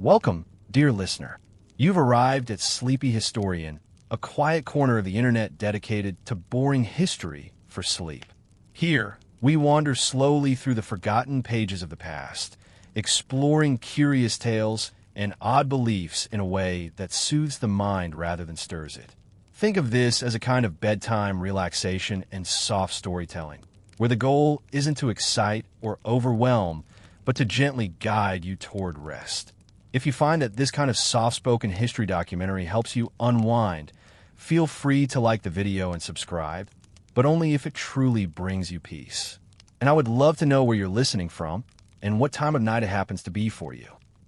Welcome, dear listener. You've arrived at Sleepy Historian, a quiet corner of the internet dedicated to boring history for sleep. Here, we wander slowly through the forgotten pages of the past, exploring curious tales and odd beliefs in a way that soothes the mind rather than stirs it. Think of this as a kind of bedtime relaxation and soft storytelling, where the goal isn't to excite or overwhelm, but to gently guide you toward rest. If you find that this kind of soft-spoken history documentary helps you unwind, feel free to like the video and subscribe, but only if it truly brings you peace. And I would love to know where you're listening from and what time of night it happens to be for you.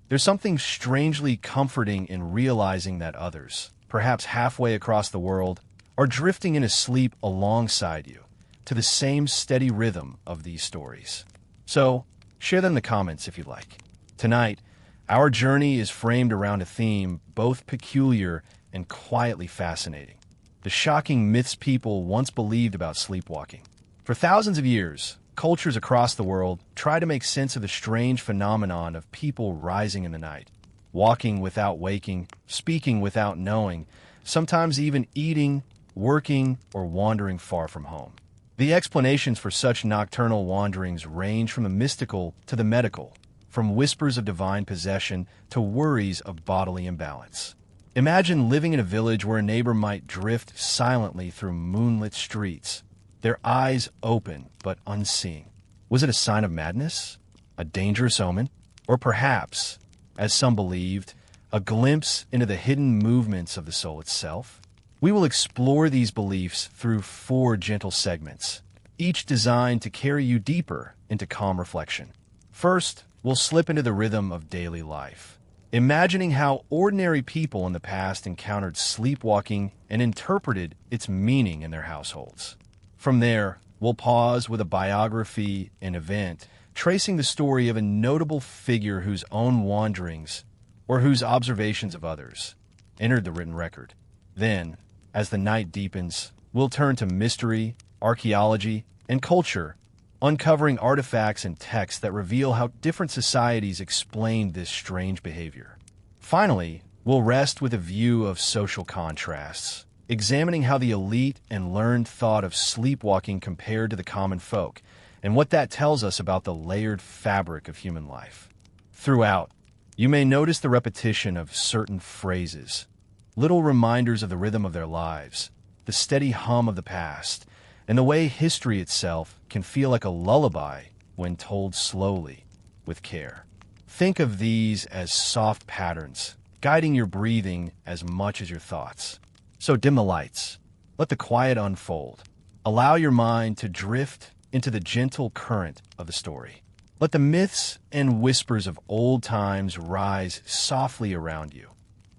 There's something strangely comforting in realizing that others, perhaps halfway across the world, are drifting into sleep alongside you, to the same steady rhythm of these stories. So, share them in the comments if you'd like. Tonight, our journey is framed around a theme both peculiar and quietly fascinating: the shocking myths people once believed about sleepwalking. For thousands of years, cultures across the world try to make sense of the strange phenomenon of people rising in the night, walking without waking, speaking without knowing, sometimes even eating, working, or wandering far from home. The explanations for such nocturnal wanderings range from the mystical to the medical, from whispers of divine possession to worries of bodily imbalance. Imagine living in a village where a neighbor might drift silently through moonlit streets, their eyes open but unseeing. Was it a sign of madness? A dangerous omen? Or perhaps, as some believed, a glimpse into the hidden movements of the soul itself? We will explore these beliefs through 4 gentle segments, each designed to carry you deeper into calm reflection. First, we'll slip into the rhythm of daily life, imagining how ordinary people in the past encountered sleepwalking and interpreted its meaning in their households. From there, we'll pause with a biography and event, tracing the story of a notable figure whose own wanderings, or whose observations of others, entered the written record. Then, as the night deepens, we'll turn to mystery, archaeology, and culture, uncovering artifacts and texts that reveal how different societies explained this strange behavior. Finally, we'll rest with a view of social contrasts, examining how the elite and learned thought of sleepwalking compared to the common folk, and what that tells us about the layered fabric of human life. Throughout, you may notice the repetition of certain phrases, little reminders of the rhythm of their lives, the steady hum of the past, and the way history itself can feel like a lullaby when told slowly, with care. Think of these as soft patterns, guiding your breathing as much as your thoughts. So dim the lights. Let the quiet unfold. Allow your mind to drift into the gentle current of the story. Let the myths and whispers of old times rise softly around you,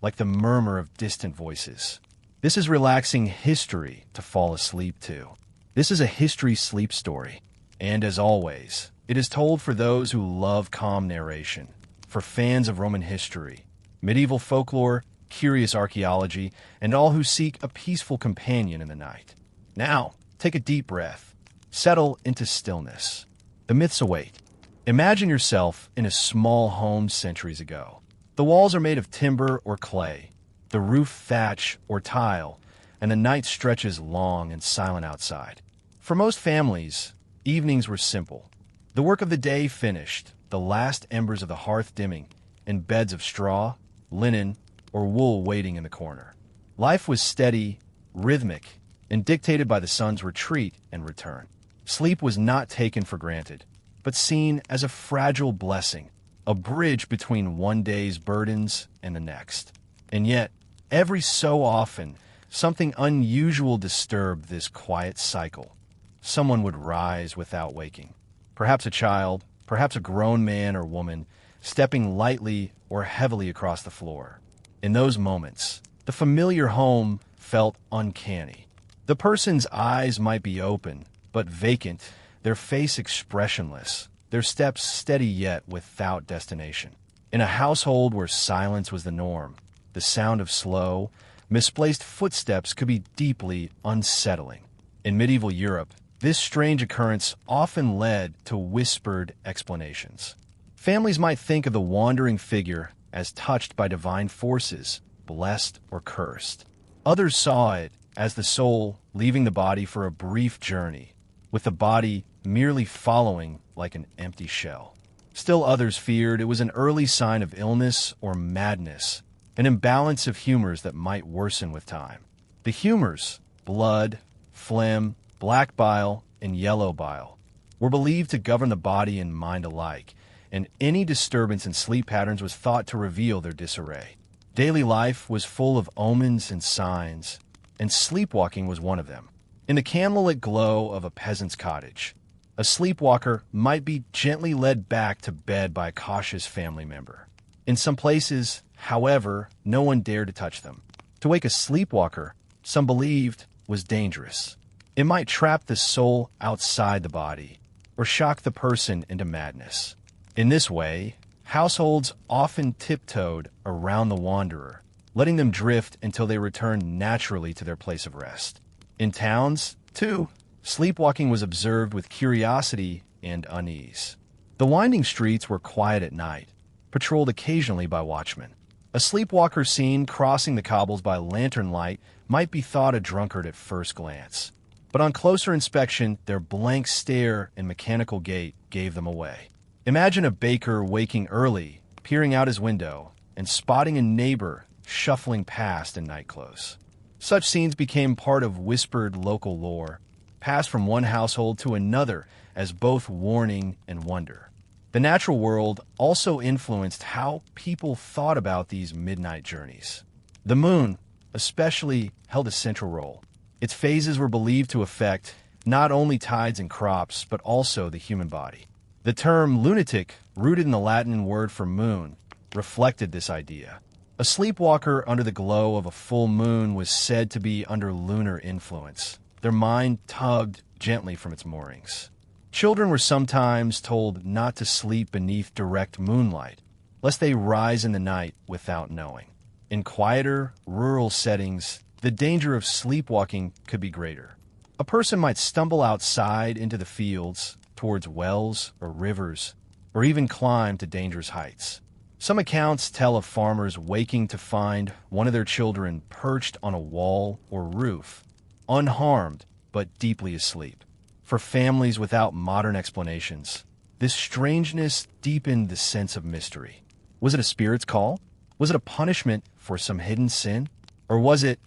like the murmur of distant voices. This is relaxing history to fall asleep to. This is a history sleep story, and as always, it is told for those who love calm narration, for fans of Roman history, medieval folklore, curious archaeology, and all who seek a peaceful companion in the night. Now, take a deep breath. Settle into stillness. The myths await. Imagine yourself in a small home centuries ago. The walls are made of timber or clay, the roof thatch or tile, and the night stretches long and silent outside. For most families, evenings were simple. The work of the day finished, the last embers of the hearth dimming, and beds of straw, linen, or wool waiting in the corner. Life was steady, rhythmic, and dictated by the sun's retreat and return. Sleep was not taken for granted, but seen as a fragile blessing, a bridge between one day's burdens and the next. And yet, every so often, something unusual disturbed this quiet cycle. Someone would rise without waking. Perhaps a child, perhaps a grown man or woman, stepping lightly or heavily across the floor. In those moments, the familiar home felt uncanny. The person's eyes might be open, but vacant, their face expressionless, their steps steady yet without destination. In a household where silence was the norm, the sound of slow, misplaced footsteps could be deeply unsettling. In medieval Europe, this strange occurrence often led to whispered explanations. Families might think of the wandering figure as touched by divine forces, blessed or cursed. Others saw it as the soul leaving the body for a brief journey, with the body merely following like an empty shell. Still others feared it was an early sign of illness or madness, an imbalance of humors that might worsen with time. The humors, blood, phlegm, black bile, and yellow bile, were believed to govern the body and mind alike, and any disturbance in sleep patterns was thought to reveal their disarray. Daily life was full of omens and signs, and sleepwalking was one of them. In the candlelit glow of a peasant's cottage, a sleepwalker might be gently led back to bed by a cautious family member. In some places, however, no one dared to touch them. To wake a sleepwalker, some believed, was dangerous. It might trap the soul outside the body, or shock the person into madness. In this way, households often tiptoed around the wanderer, letting them drift until they returned naturally to their place of rest. In towns, too, sleepwalking was observed with curiosity and unease. The winding streets were quiet at night, patrolled occasionally by watchmen. A sleepwalker seen crossing the cobbles by lantern light might be thought a drunkard at first glance. But on closer inspection, their blank stare and mechanical gait gave them away. Imagine a baker waking early, peering out his window, and spotting a neighbor shuffling past in nightclothes. Such scenes became part of whispered local lore, passed from one household to another as both warning and wonder. The natural world also influenced how people thought about these midnight journeys. The moon, especially, held a central role. Its phases were believed to affect not only tides and crops, but also the human body. The term lunatic, rooted in the Latin word for moon, reflected this idea. A sleepwalker under the glow of a full moon was said to be under lunar influence. Their mind tugged gently from its moorings. Children were sometimes told not to sleep beneath direct moonlight, lest they rise in the night without knowing. In quieter, rural settings, the danger of sleepwalking could be greater. A person might stumble outside into the fields, towards wells or rivers, or even climb to dangerous heights. Some accounts tell of farmers waking to find one of their children perched on a wall or roof, unharmed but deeply asleep. For families without modern explanations, this strangeness deepened the sense of mystery. Was it a spirit's call? Was it a punishment for some hidden sin? Or was it,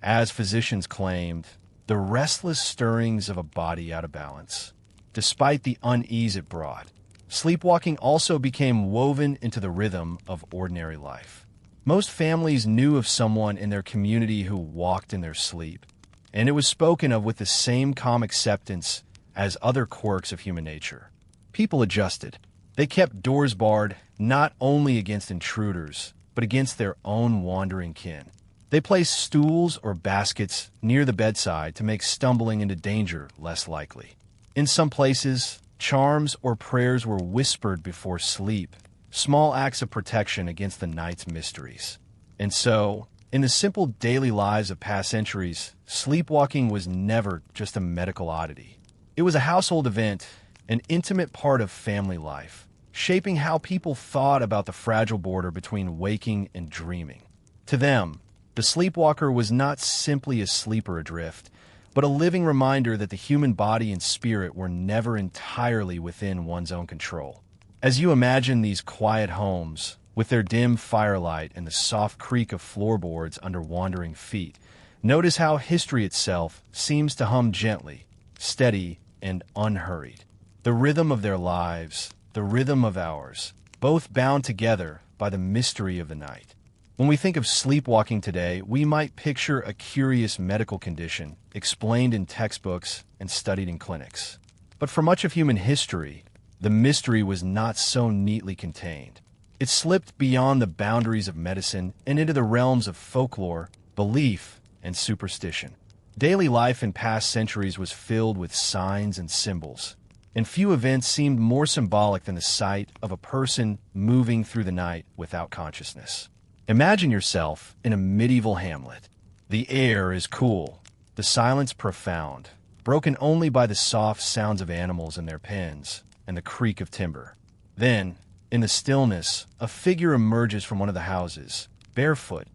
as physicians claimed, the restless stirrings of a body out of balance? Despite the unease it brought, sleepwalking also became woven into the rhythm of ordinary life. Most families knew of someone in their community who walked in their sleep, and it was spoken of with the same calm acceptance as other quirks of human nature. People adjusted. They kept doors barred not only against intruders, but against their own wandering kin. They placed stools or baskets near the bedside to make stumbling into danger less likely. In some places, charms or prayers were whispered before sleep, small acts of protection against the night's mysteries. And so, in the simple daily lives of past centuries, sleepwalking was never just a medical oddity. It was a household event, an intimate part of family life, shaping how people thought about the fragile border between waking and dreaming. To them, the sleepwalker was not simply a sleeper adrift, but a living reminder that the human body and spirit were never entirely within one's own control. As you imagine these quiet homes, with their dim firelight and the soft creak of floorboards under wandering feet, notice how history itself seems to hum gently, steady, and unhurried. The rhythm of their lives, the rhythm of ours, both bound together by the mystery of the night. When we think of sleepwalking today, we might picture a curious medical condition explained in textbooks and studied in clinics. But for much of human history, the mystery was not so neatly contained. It slipped beyond the boundaries of medicine and into the realms of folklore, belief, and superstition. Daily life in past centuries was filled with signs and symbols, and few events seemed more symbolic than the sight of a person moving through the night without consciousness. Imagine yourself in a medieval hamlet. The air is cool, the silence profound, broken only by the soft sounds of animals in their pens and the creak of timber. Then, In the stillness, a figure emerges from one of the houses, barefoot,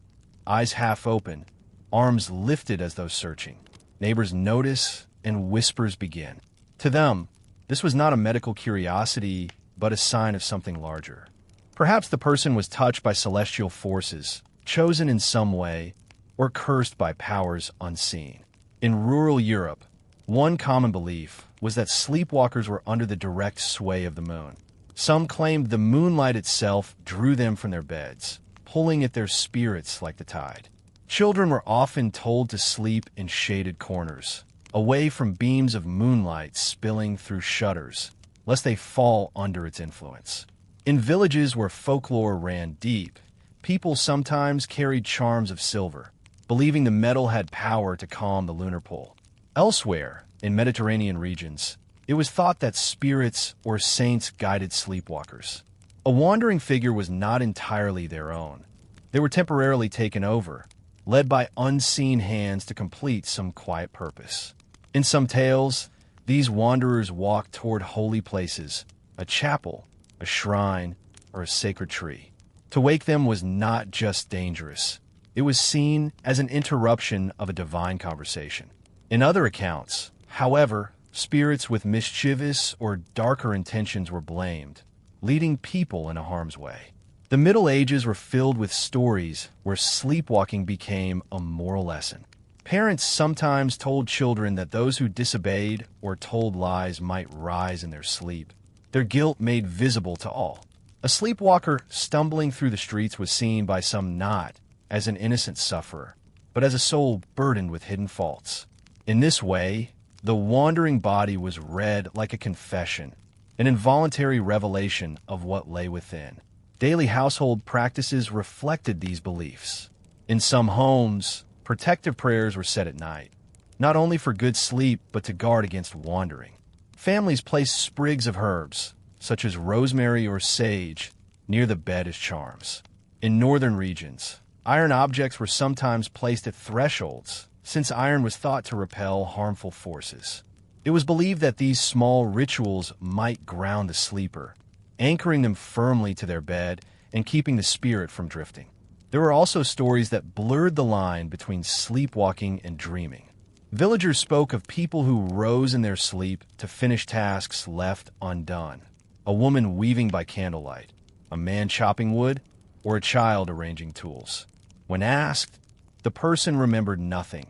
eyes half open, arms lifted as though searching. Neighbors notice, and whispers begin. To them, this was not a medical curiosity, but a sign of something larger. Perhaps the person was touched by celestial forces, chosen in some way, or cursed by powers unseen. In rural Europe, one common belief was that sleepwalkers were under the direct sway of the moon. Some claimed the moonlight itself drew them from their beds, pulling at their spirits like the tide. Children were often told to sleep in shaded corners, away from beams of moonlight spilling through shutters, lest they fall under its influence. In villages where folklore ran deep, people sometimes carried charms of silver, believing the metal had power to calm the lunar pull. Elsewhere, in Mediterranean regions, it was thought that spirits or saints guided sleepwalkers. A wandering figure was not entirely their own. They were temporarily taken over, led by unseen hands to complete some quiet purpose. In some tales, these wanderers walked toward holy places, a chapel, a shrine, or a sacred tree. To wake them was not just dangerous. It was seen as an interruption of a divine conversation. In other accounts, however, spirits with mischievous or darker intentions were blamed, leading people into harm's way. The Middle Ages were filled with stories where sleepwalking became a moral lesson. Parents sometimes told children that those who disobeyed or told lies might rise in their sleep, their guilt made visible to all. A sleepwalker stumbling through the streets was seen by some not as an innocent sufferer, but as a soul burdened with hidden faults. In this way, the wandering body was read like a confession, an involuntary revelation of what lay within. Daily household practices reflected these beliefs. In some homes, protective prayers were said at night, not only for good sleep but to guard against wandering. Families placed sprigs of herbs, such as rosemary or sage, near the bed as charms. In northern regions, iron objects were sometimes placed at thresholds, since iron was thought to repel harmful forces. It was believed that these small rituals might ground the sleeper, anchoring them firmly to their bed and keeping the spirit from drifting. There were also stories that blurred the line between sleepwalking and dreaming. Villagers spoke of people who rose in their sleep to finish tasks left undone, a woman weaving by candlelight, a man chopping wood, or a child arranging tools. When asked, the person remembered nothing,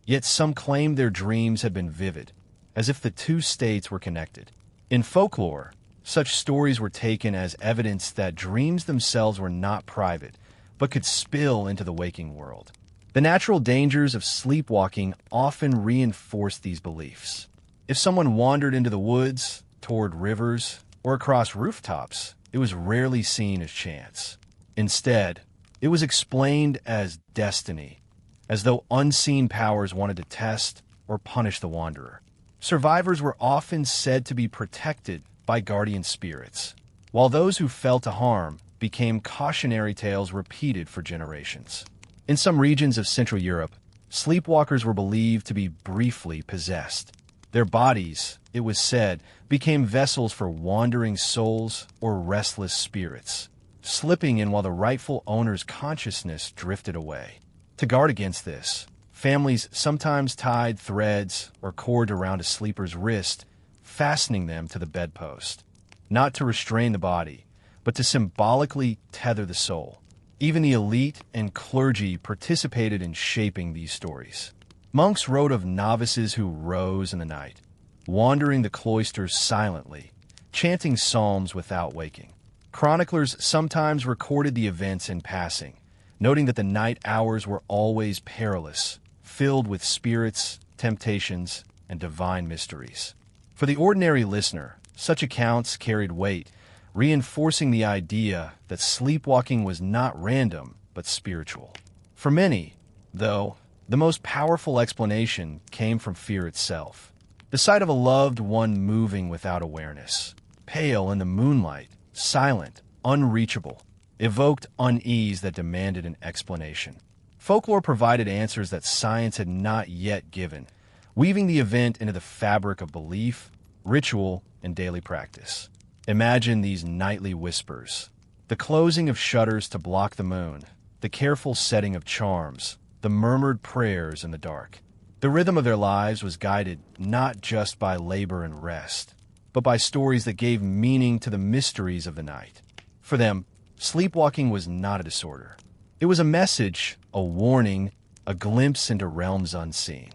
yet some claimed their dreams had been vivid, as if the two states were connected. In folklore, such stories were taken as evidence that dreams themselves were not private, but could spill into the waking world. The natural dangers of sleepwalking often reinforced these beliefs. If someone wandered into the woods, toward rivers, or across rooftops, it was rarely seen as chance. Instead, it was explained as destiny, as though unseen powers wanted to test or punish the wanderer. Survivors were often said to be protected by guardian spirits, while those who fell to harm became cautionary tales repeated for generations. In some regions of Central Europe, sleepwalkers were believed to be briefly possessed. Their bodies, it was said, became vessels for wandering souls or restless spirits, slipping in while the rightful owner's consciousness drifted away. To guard against this, families sometimes tied threads or cord around a sleeper's wrist, fastening them to the bedpost, not to restrain the body, but to symbolically tether the soul. Even the elite and clergy participated in shaping these stories. Monks wrote of novices who rose in the night, wandering the cloisters silently, chanting psalms without waking. Chroniclers sometimes recorded the events in passing, noting that the night hours were always perilous, filled with spirits, temptations, and divine mysteries. For the ordinary listener, such accounts carried weight, reinforcing the idea that sleepwalking was not random, but spiritual. For many, though, the most powerful explanation came from fear itself. The sight of a loved one moving without awareness, pale in the moonlight, silent, unreachable, evoked unease that demanded an explanation. Folklore provided answers that science had not yet given, weaving the event into the fabric of belief, ritual, and daily practice. Imagine these nightly whispers. The closing of shutters to block the moon, the careful setting of charms, the murmured prayers in the dark. The rhythm of their lives was guided not just by labor and rest, but by stories that gave meaning to the mysteries of the night. For them, sleepwalking was not a disorder. It was a message, a warning, a glimpse into realms unseen.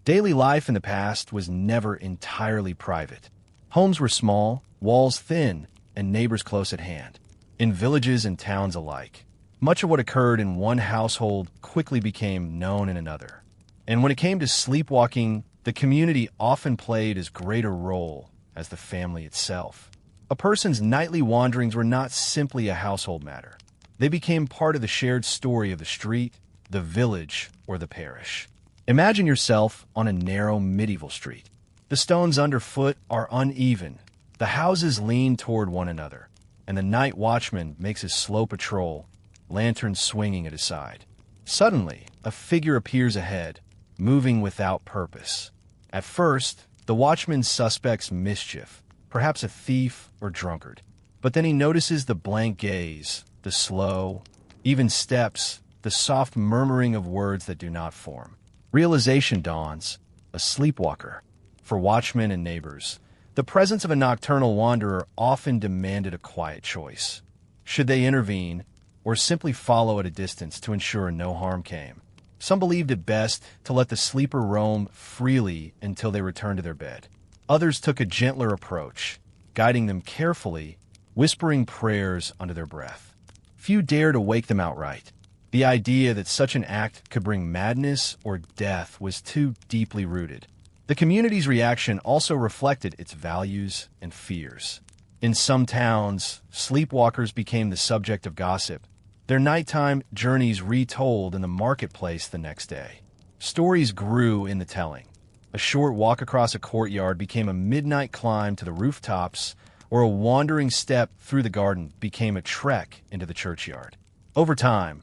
Daily life in the past was never entirely private. Homes were small, walls thin, and neighbors close at hand. In villages and towns alike, much of what occurred in one household quickly became known in another. And when it came to sleepwalking, the community often played as great a role as the family itself. A person's nightly wanderings were not simply a household matter. They became part of the shared story of the street, the village, or the parish. Imagine yourself on a narrow medieval street. The stones underfoot are uneven, the houses lean toward one another, and the night watchman makes his slow patrol, lantern swinging at his side. Suddenly, a figure appears ahead, moving without purpose. At first, the watchman suspects mischief, perhaps a thief or drunkard. But then he notices the blank gaze, the slow, even steps, the soft murmuring of words that do not form. Realization dawns, a sleepwalker. For watchmen and neighbors, the presence of a nocturnal wanderer often demanded a quiet choice. Should they intervene, or simply follow at a distance to ensure no harm came? Some believed it best to let the sleeper roam freely until they returned to their bed. Others took a gentler approach, guiding them carefully, whispering prayers under their breath. Few dared to wake them outright. The idea that such an act could bring madness or death was too deeply rooted. The community's reaction also reflected its values and fears. In some towns, sleepwalkers became the subject of gossip, their nighttime journeys retold in the marketplace the next day. Stories grew in the telling. A short walk across a courtyard became a midnight climb to the rooftops, or a wandering step through the garden became a trek into the churchyard. Over time,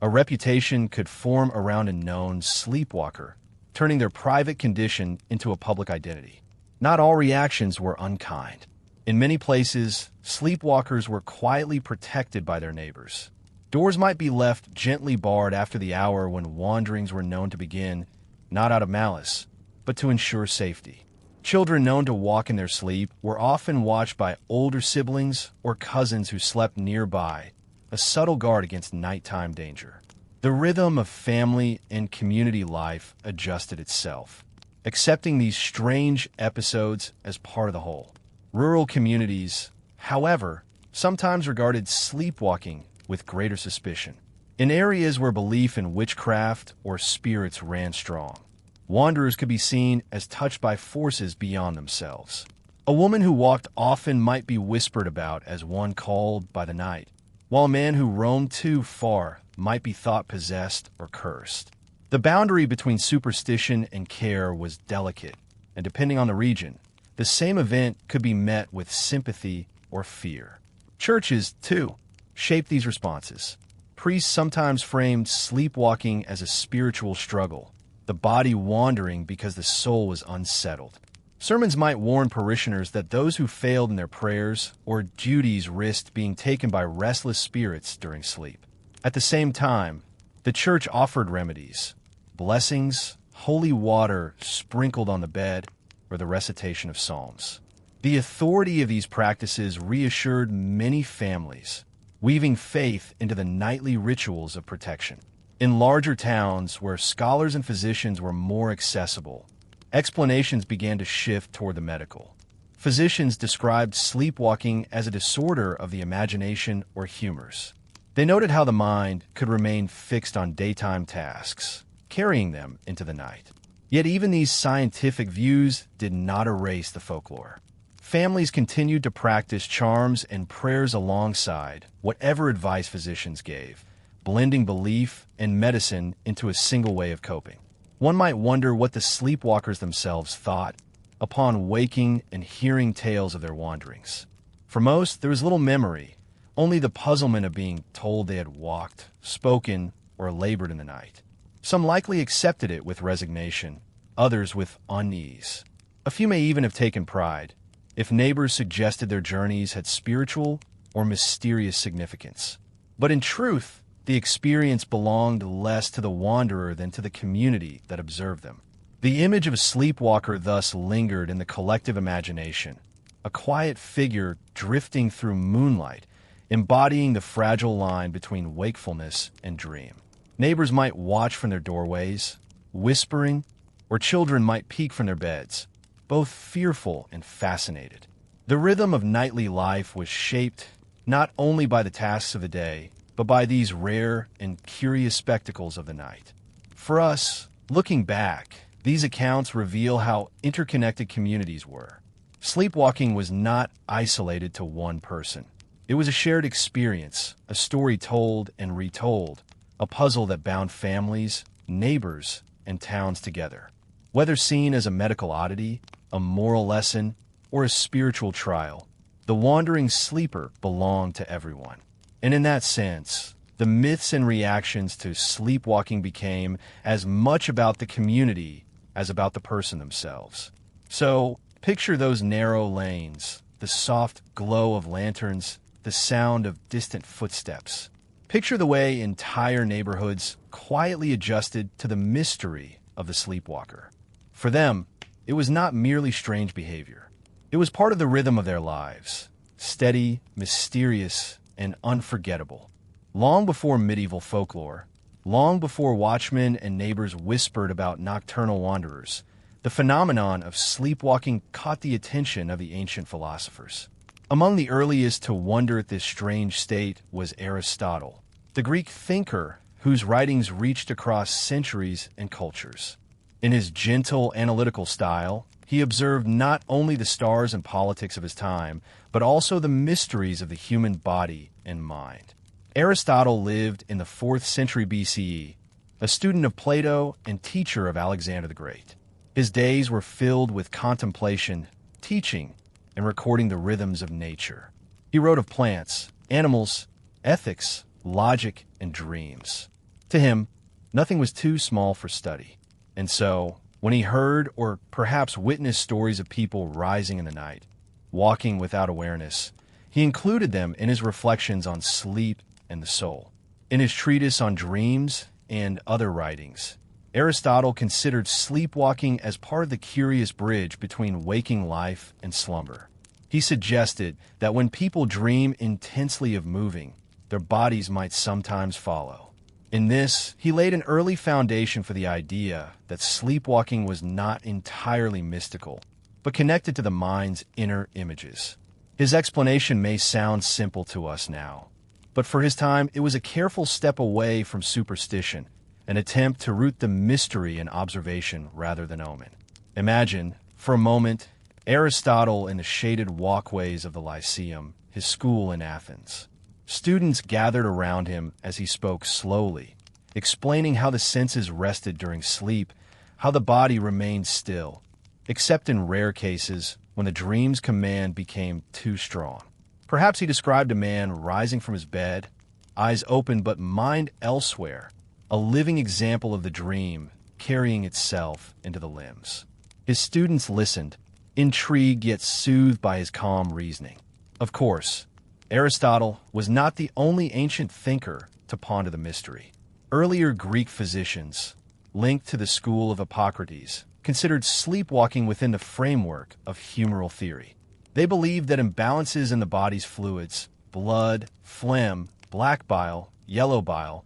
a reputation could form around a known sleepwalker, turning their private condition into a public identity. Not all reactions were unkind. In many places, sleepwalkers were quietly protected by their neighbors. Doors might be left gently barred after the hour when wanderings were known to begin, not out of malice, but to ensure safety. Children known to walk in their sleep were often watched by older siblings or cousins who slept nearby, a subtle guard against nighttime danger. The rhythm of family and community life adjusted itself, accepting these strange episodes as part of the whole. Rural communities, however, sometimes regarded sleepwalking with greater suspicion. In areas where belief in witchcraft or spirits ran strong, wanderers could be seen as touched by forces beyond themselves. A woman who walked often might be whispered about as one called by the night, while a man who roamed too far might be thought possessed or cursed. The boundary between superstition and care was delicate, and depending on the region, the same event could be met with sympathy or fear. Churches, too, shaped these responses. Priests sometimes framed sleepwalking as a spiritual struggle, the body wandering because the soul was unsettled. Sermons might warn parishioners that those who failed in their prayers or duties risked being taken by restless spirits during sleep. At the same time, the church offered remedies, blessings, holy water sprinkled on the bed, or the recitation of psalms. The authority of these practices reassured many families, weaving faith into the nightly rituals of protection. In larger towns where scholars and physicians were more accessible, explanations began to shift toward the medical. Physicians described sleepwalking as a disorder of the imagination or humors. They noted how the mind could remain fixed on daytime tasks, carrying them into the night. Yet even these scientific views did not erase the folklore. Families continued to practice charms and prayers alongside whatever advice physicians gave, blending belief and medicine into a single way of coping. One might wonder what the sleepwalkers themselves thought upon waking and hearing tales of their wanderings. For most, there was little memory, only the puzzlement of being told they had walked, spoken, or labored in the night. Some likely accepted it with resignation, others with unease. A few may even have taken pride, if neighbors suggested their journeys had spiritual or mysterious significance. But in truth, the experience belonged less to the wanderer than to the community that observed them. The image of a sleepwalker thus lingered in the collective imagination, a quiet figure drifting through moonlight, embodying the fragile line between wakefulness and dream. Neighbors might watch from their doorways, whispering, or children might peek from their beds, both fearful and fascinated. The rhythm of nightly life was shaped not only by the tasks of the day, but by these rare and curious spectacles of the night. For us, looking back, these accounts reveal how interconnected communities were. Sleepwalking was not isolated to one person. It was a shared experience, a story told and retold, a puzzle that bound families, neighbors, and towns together. Whether seen as a medical oddity, a moral lesson, or a spiritual trial, the wandering sleeper belonged to everyone. And in that sense, the myths and reactions to sleepwalking became as much about the community as about the person themselves. So, picture those narrow lanes, the soft glow of lanterns, the sound of distant footsteps. Picture the way entire neighborhoods quietly adjusted to the mystery of the sleepwalker. For them, it was not merely strange behavior. It was part of the rhythm of their lives, steady, mysterious, and unforgettable. Long before medieval folklore, long before watchmen and neighbors whispered about nocturnal wanderers, the phenomenon of sleepwalking caught the attention of the ancient philosophers. Among the earliest to wonder at this strange state was Aristotle, the Greek thinker whose writings reached across centuries and cultures. In his gentle, analytical style, he observed not only the stars and politics of his time, but also the mysteries of the human body and mind. Aristotle lived in the 4th century BCE, a student of Plato and teacher of Alexander the Great. His days were filled with contemplation, teaching, and recording the rhythms of nature. He wrote of plants, animals, ethics, logic, and dreams. To him, nothing was too small for study. And so, when he heard or perhaps witnessed stories of people rising in the night, walking without awareness, he included them in his reflections on sleep and the soul. In his treatise on dreams and other writings, Aristotle considered sleepwalking as part of the curious bridge between waking life and slumber. He suggested that when people dream intensely of moving, their bodies might sometimes follow. In this, he laid an early foundation for the idea that sleepwalking was not entirely mystical, but connected to the mind's inner images. His explanation may sound simple to us now, but for his time it was a careful step away from superstition, an attempt to root the mystery in observation rather than omen. Imagine, for a moment, Aristotle in the shaded walkways of the Lyceum, his school in Athens. Students gathered around him as he spoke slowly, explaining how the senses rested during sleep, how the body remained still, except in rare cases when the dream's command became too strong. Perhaps he described a man rising from his bed, eyes open but mind elsewhere, a living example of the dream carrying itself into the limbs. His students listened, intrigued yet soothed by his calm reasoning. Of course, Aristotle was not the only ancient thinker to ponder the mystery. Earlier Greek physicians, linked to the school of Hippocrates, considered sleepwalking within the framework of humoral theory. They believed that imbalances in the body's fluids, blood, phlegm, black bile, yellow bile,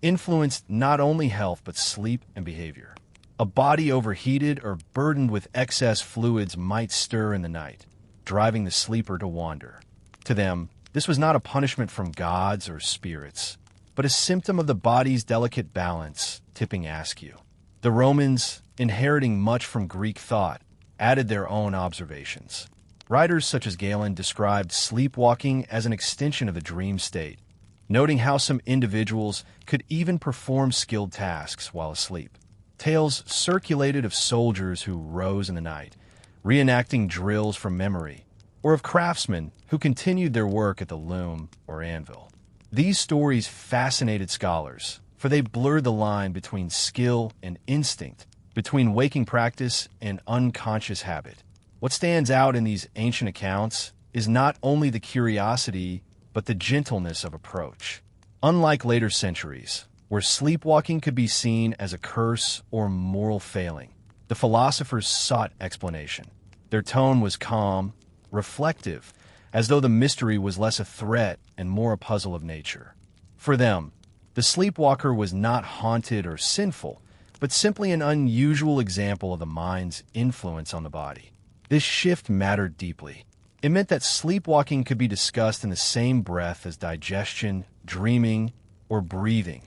influenced not only health but sleep and behavior. A body overheated or burdened with excess fluids might stir in the night, driving the sleeper to wander. To them, this was not a punishment from gods or spirits, but a symptom of the body's delicate balance, tipping askew. The Romans, inheriting much from Greek thought, added their own observations. Writers such as Galen described sleepwalking as an extension of the dream state, noting how some individuals could even perform skilled tasks while asleep. Tales circulated of soldiers who rose in the night, reenacting drills from memory, or of craftsmen who continued their work at the loom or anvil. These stories fascinated scholars, for they blurred the line between skill and instinct, between waking practice and unconscious habit. What stands out in these ancient accounts is not only the curiosity, but the gentleness of approach. Unlike later centuries, where sleepwalking could be seen as a curse or moral failing, the philosophers sought explanation. Their tone was calm, reflective, as though the mystery was less a threat and more a puzzle of nature. For them, the sleepwalker was not haunted or sinful, but simply an unusual example of the mind's influence on the body. This shift mattered deeply. It meant that sleepwalking could be discussed in the same breath as digestion, dreaming, or breathing,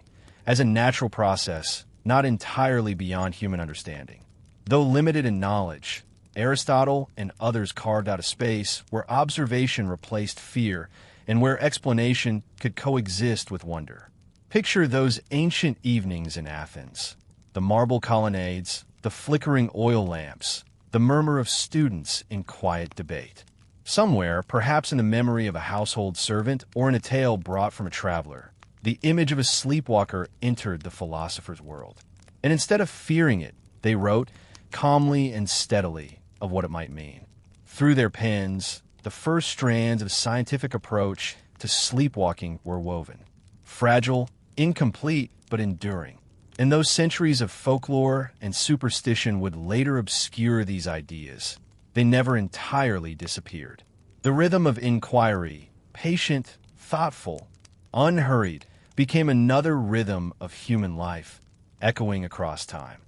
as a natural process, not entirely beyond human understanding. Though limited in knowledge, Aristotle and others carved out a space where observation replaced fear and where explanation could coexist with wonder. Picture those ancient evenings in Athens, the marble colonnades, the flickering oil lamps, the murmur of students in quiet debate. Somewhere, perhaps in the memory of a household servant or in a tale brought from a traveler, the image of a sleepwalker entered the philosopher's world. And instead of fearing it, they wrote, calmly and steadily, of what it might mean. Through their pens, the first strands of scientific approach to sleepwalking were woven. Fragile, incomplete, but enduring. And those centuries of folklore and superstition would later obscure these ideas. They never entirely disappeared. The rhythm of inquiry, patient, thoughtful, unhurried, became another rhythm of human life, echoing across time.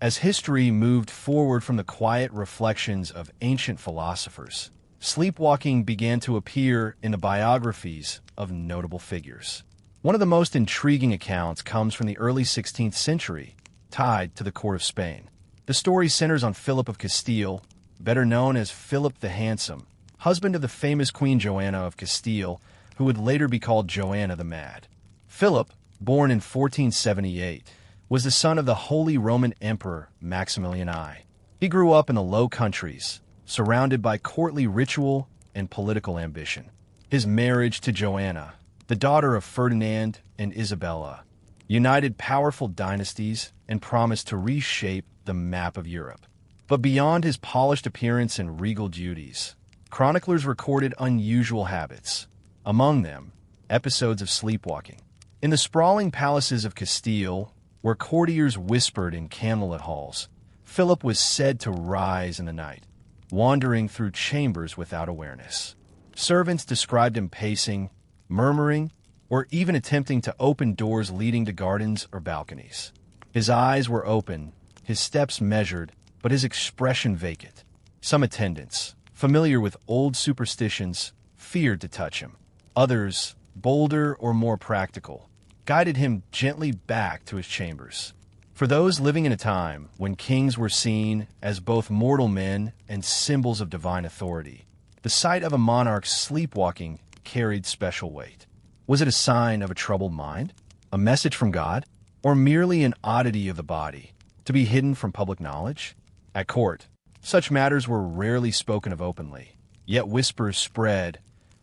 As history moved forward from the quiet reflections of ancient philosophers, sleepwalking began to appear in the biographies of notable figures. One of the most intriguing accounts comes from the early 16th century, tied to the court of Spain. The story centers on Philip of Castile, better known as Philip the Handsome, husband of the famous Queen Joanna of Castile, who would later be called Joanna the Mad. Philip, born in 1478, was the son of the Holy Roman Emperor Maximilian I. He grew up in the Low Countries, surrounded by courtly ritual and political ambition. His marriage to Joanna, the daughter of Ferdinand and Isabella, united powerful dynasties and promised to reshape the map of Europe. But beyond his polished appearance and regal duties, chroniclers recorded unusual habits. Among them, episodes of sleepwalking. In the sprawling palaces of Castile, where courtiers whispered in candlelit halls, Philip was said to rise in the night, wandering through chambers without awareness. Servants described him pacing, murmuring, or even attempting to open doors leading to gardens or balconies. His eyes were open, his steps measured, but his expression vacant. Some attendants, familiar with old superstitions, feared to touch him. Others, bolder or more practical, guided him gently back to his chambers. For those living in a time when kings were seen as both mortal men and symbols of divine authority, the sight of a monarch sleepwalking carried special weight. Was it a sign of a troubled mind, a message from God, or merely an oddity of the body, to be hidden from public knowledge? At court, such matters were rarely spoken of openly, yet whispers spread,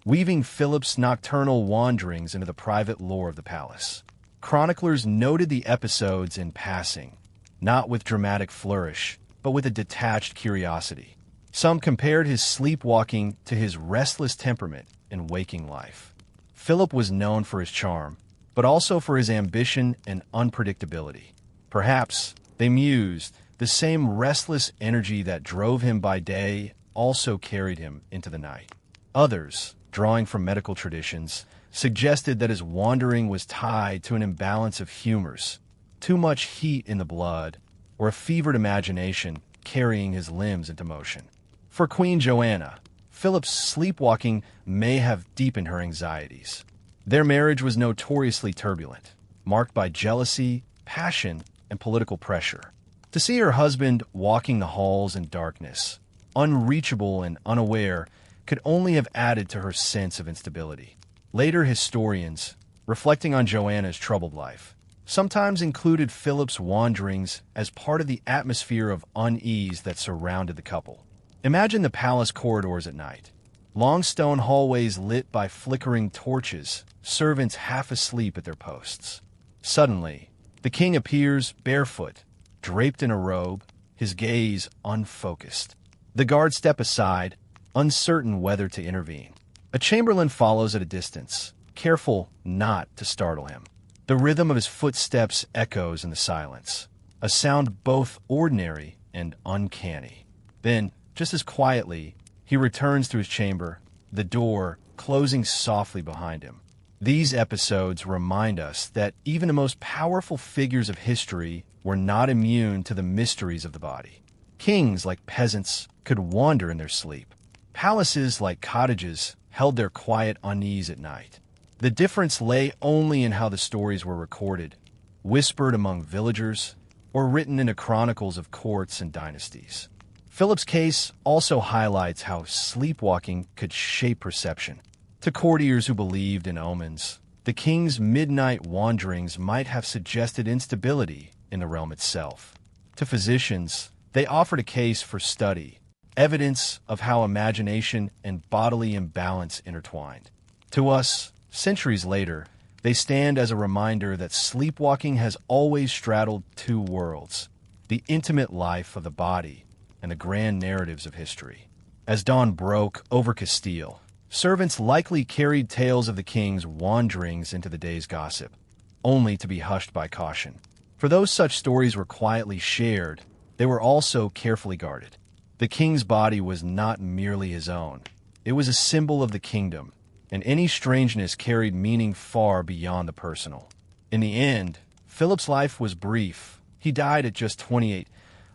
weaving Philip's nocturnal wanderings into the private lore of the palace. Chroniclers noted the episodes in passing, not with dramatic flourish, but with a detached curiosity. Some compared his sleepwalking to his restless temperament in waking life. Philip was known for his charm, but also for his ambition and unpredictability. Perhaps, they mused, the same restless energy that drove him by day also carried him into the night. Others, drawing from medical traditions, suggested that his wandering was tied to an imbalance of humors, too much heat in the blood, or a fevered imagination carrying his limbs into motion. For Queen Joanna, Philip's sleepwalking may have deepened her anxieties. Their marriage was notoriously turbulent, marked by jealousy, passion, and political pressure. To see her husband walking the halls in darkness, unreachable and unaware, could only have added to her sense of instability. Later historians, reflecting on Joanna's troubled life, sometimes included Philip's wanderings as part of the atmosphere of unease that surrounded the couple. Imagine the palace corridors at night. Long stone hallways lit by flickering torches, servants half asleep at their posts. Suddenly, the king appears barefoot, draped in a robe, his gaze unfocused. The guards step aside, uncertain whether to intervene. A chamberlain follows at a distance, careful not to startle him. The rhythm of his footsteps echoes in the silence, a sound both ordinary and uncanny. Then, just as quietly, he returns to his chamber, the door closing softly behind him. These episodes remind us that even the most powerful figures of history were not immune to the mysteries of the body. Kings, like peasants, could wander in their sleep. Palaces, like cottages, held their quiet unease at night. The difference lay only in how the stories were recorded, whispered among villagers, or written in the chronicles of courts and dynasties. Philip's case also highlights how sleepwalking could shape perception. To courtiers who believed in omens, the king's midnight wanderings might have suggested instability in the realm itself. To physicians, they offered a case for study, evidence of how imagination and bodily imbalance intertwined. To us, centuries later, they stand as a reminder that sleepwalking has always straddled two worlds, the intimate life of the body and the grand narratives of history. As dawn broke over Castile, servants likely carried tales of the king's wanderings into the day's gossip, only to be hushed by caution. For though such stories were quietly shared, they were also carefully guarded. The king's body was not merely his own. It was a symbol of the kingdom, and any strangeness carried meaning far beyond the personal. In the end, Philip's life was brief. He died at just 28,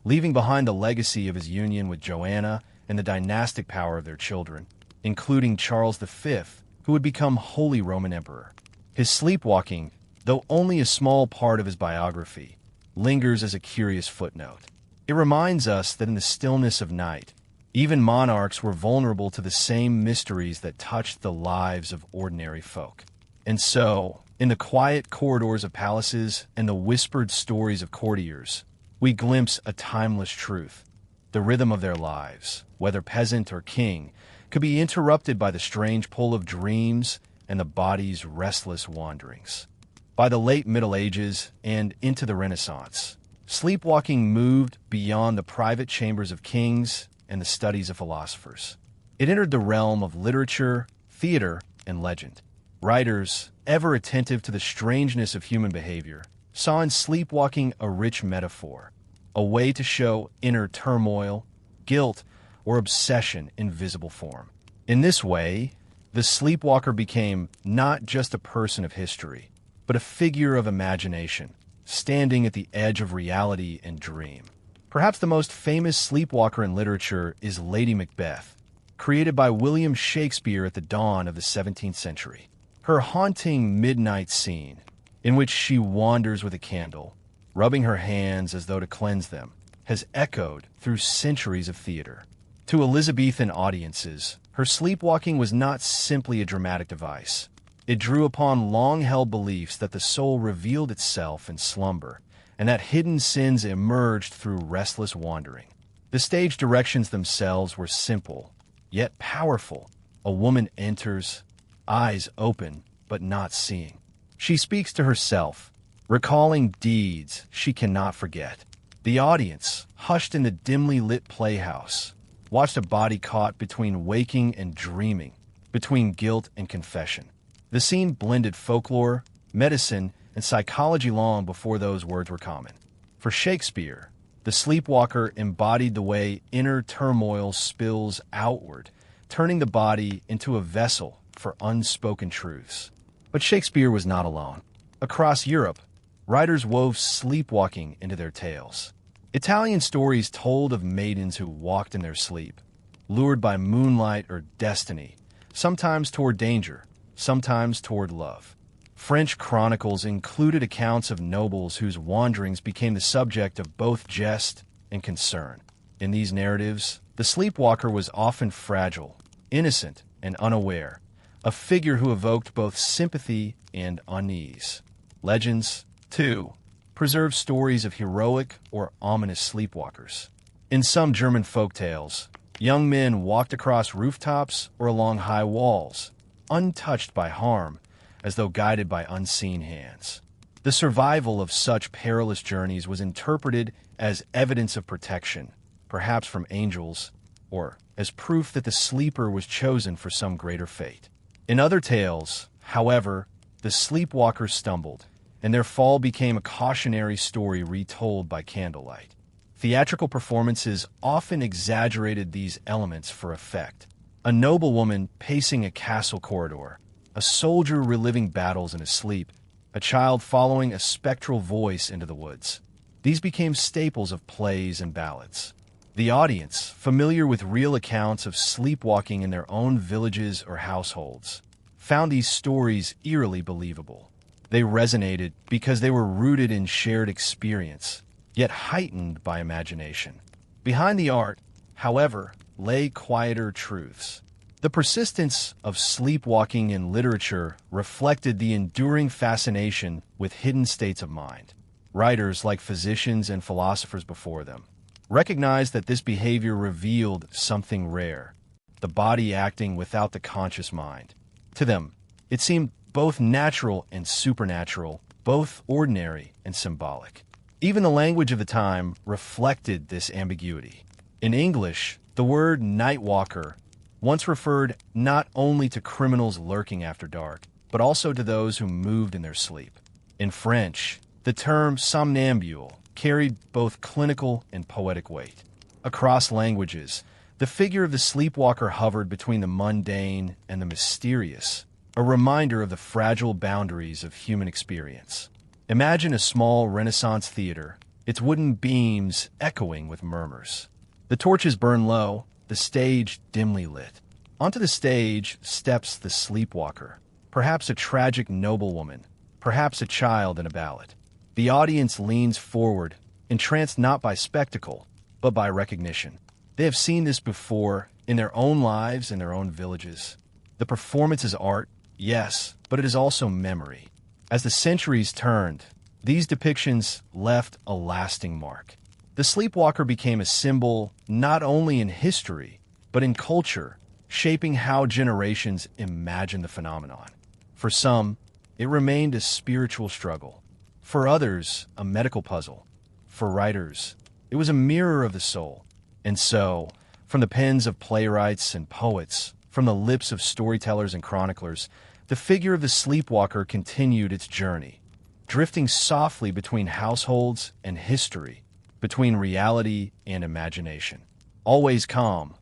leaving behind the legacy of his union with Joanna and the dynastic power of their children, including Charles V, who would become Holy Roman Emperor. His sleepwalking, though only a small part of his biography, lingers as a curious footnote. It reminds us that in the stillness of night, even monarchs were vulnerable to the same mysteries that touched the lives of ordinary folk. And so, in the quiet corridors of palaces and the whispered stories of courtiers, we glimpse a timeless truth. The rhythm of their lives, whether peasant or king, could be interrupted by the strange pull of dreams and the body's restless wanderings. By the late Middle Ages and into the Renaissance, sleepwalking moved beyond the private chambers of kings and the studies of philosophers. It entered the realm of literature, theater, and legend. Writers, ever attentive to the strangeness of human behavior, saw in sleepwalking a rich metaphor, a way to show inner turmoil, guilt, or obsession in visible form. In this way, the sleepwalker became not just a person of history, but a figure of imagination, standing at the edge of reality and dream. Perhaps the most famous sleepwalker in literature is Lady Macbeth, created by William Shakespeare at the dawn of the 17th century. Her haunting midnight scene, in which she wanders with a candle, rubbing her hands as though to cleanse them, has echoed through centuries of theater. To Elizabethan audiences, her sleepwalking was not simply a dramatic device. It drew upon long-held beliefs that the soul revealed itself in slumber, and that hidden sins emerged through restless wandering. The stage directions themselves were simple, yet powerful. A woman enters, eyes open but not seeing. She speaks to herself, recalling deeds she cannot forget. The audience, hushed in the dimly lit playhouse, watched a body caught between waking and dreaming, between guilt and confession. The scene blended folklore, medicine, and psychology long before those words were common. For Shakespeare, the sleepwalker embodied the way inner turmoil spills outward, turning the body into a vessel for unspoken truths. But Shakespeare was not alone. Across Europe, writers wove sleepwalking into their tales. Italian stories told of maidens who walked in their sleep, lured by moonlight or destiny, sometimes toward danger, sometimes toward love. French chronicles included accounts of nobles whose wanderings became the subject of both jest and concern. In these narratives, the sleepwalker was often fragile, innocent, and unaware, a figure who evoked both sympathy and unease. Legends, too, preserve stories of heroic or ominous sleepwalkers. In some German folktales, young men walked across rooftops or along high walls, untouched by harm, as though guided by unseen hands. The survival of such perilous journeys was interpreted as evidence of protection, perhaps from angels, or as proof that the sleeper was chosen for some greater fate. In other tales, however, the sleepwalkers stumbled, and their fall became a cautionary story retold by candlelight. Theatrical performances often exaggerated these elements for effect. A noblewoman pacing a castle corridor, a soldier reliving battles in his sleep, a child following a spectral voice into the woods. These became staples of plays and ballads. The audience, familiar with real accounts of sleepwalking in their own villages or households, found these stories eerily believable. They resonated because they were rooted in shared experience, yet heightened by imagination. Behind the art, however, lay quieter truths. The persistence of sleepwalking in literature reflected the enduring fascination with hidden states of mind. Writers, like physicians and philosophers before them, recognized that this behavior revealed something rare, the body acting without the conscious mind. To them, it seemed both natural and supernatural, both ordinary and symbolic. Even the language of the time reflected this ambiguity. In English, the word nightwalker once referred not only to criminals lurking after dark, but also to those who moved in their sleep. In French, the term somnambule carried both clinical and poetic weight. Across languages, the figure of the sleepwalker hovered between the mundane and the mysterious, a reminder of the fragile boundaries of human experience. Imagine a small Renaissance theater, its wooden beams echoing with murmurs. The torches burn low, the stage dimly lit. Onto the stage steps the sleepwalker, perhaps a tragic noblewoman, perhaps a child in a ballad. The audience leans forward, entranced not by spectacle, but by recognition. They have seen this before in their own lives, in their own villages. The performance is art, yes, but it is also memory. As the centuries turned, these depictions left a lasting mark. The sleepwalker became a symbol not only in history, but in culture, shaping how generations imagine the phenomenon. For some, it remained a spiritual struggle. For others, a medical puzzle. For writers, it was a mirror of the soul. And so, from the pens of playwrights and poets, from the lips of storytellers and chroniclers, the figure of the sleepwalker continued its journey, drifting softly between households and history, between reality and imagination. Always calm,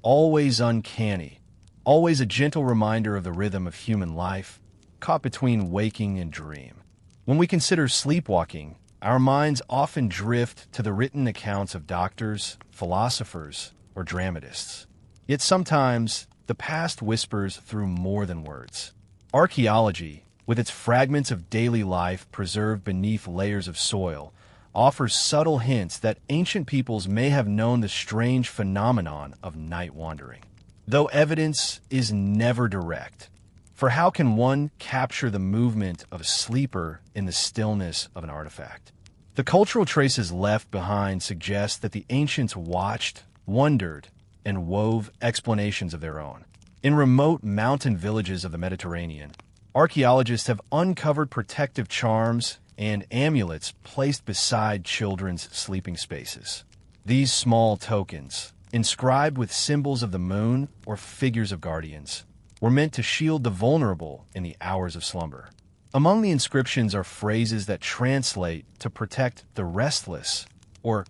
always uncanny, always a gentle reminder of the rhythm of human life, caught between waking and dream. When we consider sleepwalking, our minds often drift to the written accounts of doctors, philosophers, or dramatists. Yet sometimes, the past whispers through more than words. Archaeology, with its fragments of daily life preserved beneath layers of soil, offers subtle hints that ancient peoples may have known the strange phenomenon of night wandering. Though evidence is never direct, for how can one capture the movement of a sleeper in the stillness of an artifact? The cultural traces left behind suggest that the ancients watched, wondered, and wove explanations of their own. In remote mountain villages of the Mediterranean, archaeologists have uncovered protective charms and amulets placed beside children's sleeping spaces. These small tokens, inscribed with symbols of the moon or figures of guardians, were meant to shield the vulnerable in the hours of slumber. Among the inscriptions are phrases that translate to protect the restless or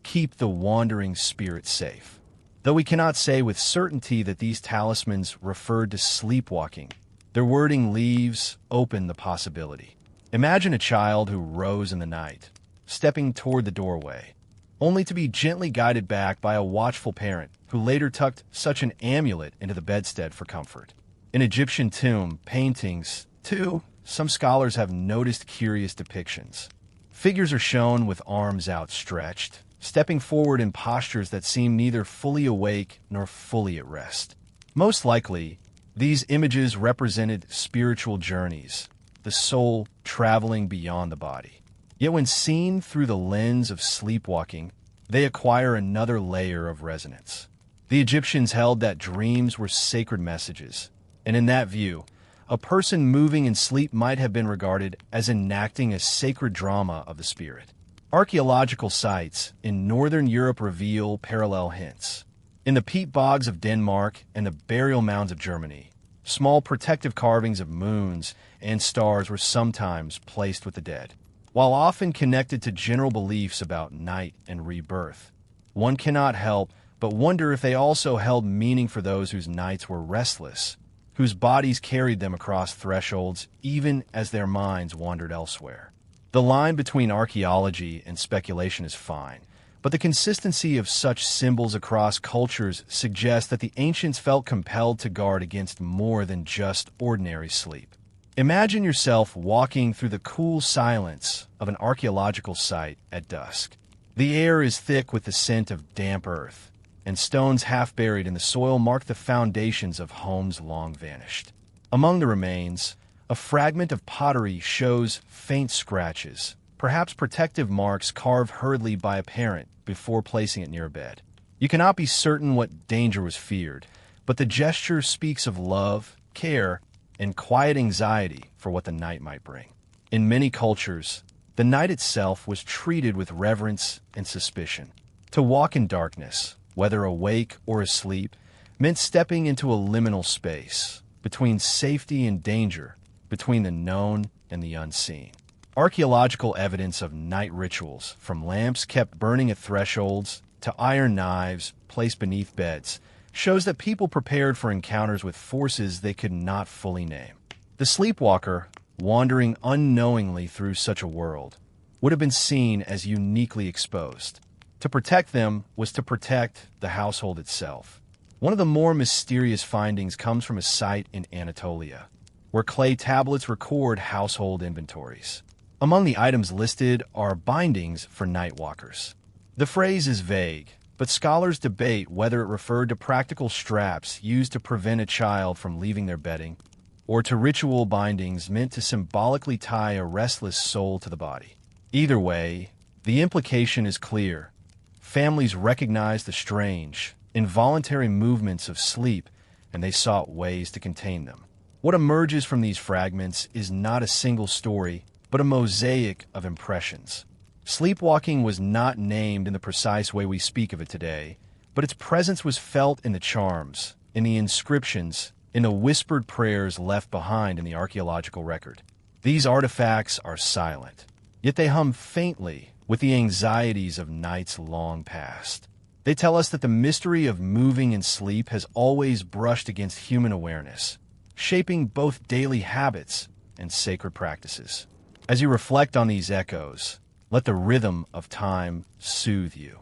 keep the wandering spirit safe. Though we cannot say with certainty that these talismans referred to sleepwalking, their wording leaves open the possibility. Imagine a child who rose in the night, stepping toward the doorway, only to be gently guided back by a watchful parent who later tucked such an amulet into the bedstead for comfort. In Egyptian tomb paintings, too, some scholars have noticed curious depictions. Figures are shown with arms outstretched, stepping forward in postures that seem neither fully awake nor fully at rest. Most likely, these images represented spiritual journeys, the soul traveling beyond the body. Yet when seen through the lens of sleepwalking, they acquire another layer of resonance. The Egyptians held that dreams were sacred messages, and in that view, a person moving in sleep might have been regarded as enacting a sacred drama of the spirit. Archaeological sites in northern Europe reveal parallel hints. In the peat bogs of Denmark and the burial mounds of Germany, small protective carvings of moons and stars were sometimes placed with the dead. While often connected to general beliefs about night and rebirth, one cannot help but wonder if they also held meaning for those whose nights were restless, whose bodies carried them across thresholds even as their minds wandered elsewhere. The line between archaeology and speculation is fine, but the consistency of such symbols across cultures suggests that the ancients felt compelled to guard against more than just ordinary sleep. Imagine yourself walking through the cool silence of an archaeological site at dusk. The air is thick with the scent of damp earth, and stones half buried in the soil mark the foundations of homes long vanished. Among the remains, a fragment of pottery shows faint scratches, perhaps protective marks carved hurriedly by a parent before placing it near a bed. You cannot be certain what danger was feared, but the gesture speaks of love, care, and quiet anxiety for what the night might bring. In many cultures, the night itself was treated with reverence and suspicion. To walk in darkness, whether awake or asleep, meant stepping into a liminal space, between safety and danger, between the known and the unseen. Archaeological evidence of night rituals, from lamps kept burning at thresholds to iron knives placed beneath beds, shows that people prepared for encounters with forces they could not fully name. The sleepwalker, wandering unknowingly through such a world, would have been seen as uniquely exposed. To protect them was to protect the household itself. One of the more mysterious findings comes from a site in Anatolia, where clay tablets record household inventories. Among the items listed are bindings for night walkers. The phrase is vague, but scholars debate whether it referred to practical straps used to prevent a child from leaving their bedding, or to ritual bindings meant to symbolically tie a restless soul to the body. Either way, the implication is clear. Families recognized the strange, involuntary movements of sleep, and they sought ways to contain them. What emerges from these fragments is not a single story, but a mosaic of impressions. Sleepwalking was not named in the precise way we speak of it today, but its presence was felt in the charms, in the inscriptions, in the whispered prayers left behind in the archaeological record. These artifacts are silent, yet they hum faintly with the anxieties of nights long past. They tell us that the mystery of moving in sleep has always brushed against human awareness, shaping both daily habits and sacred practices. As you reflect on these echoes, let the rhythm of time soothe you.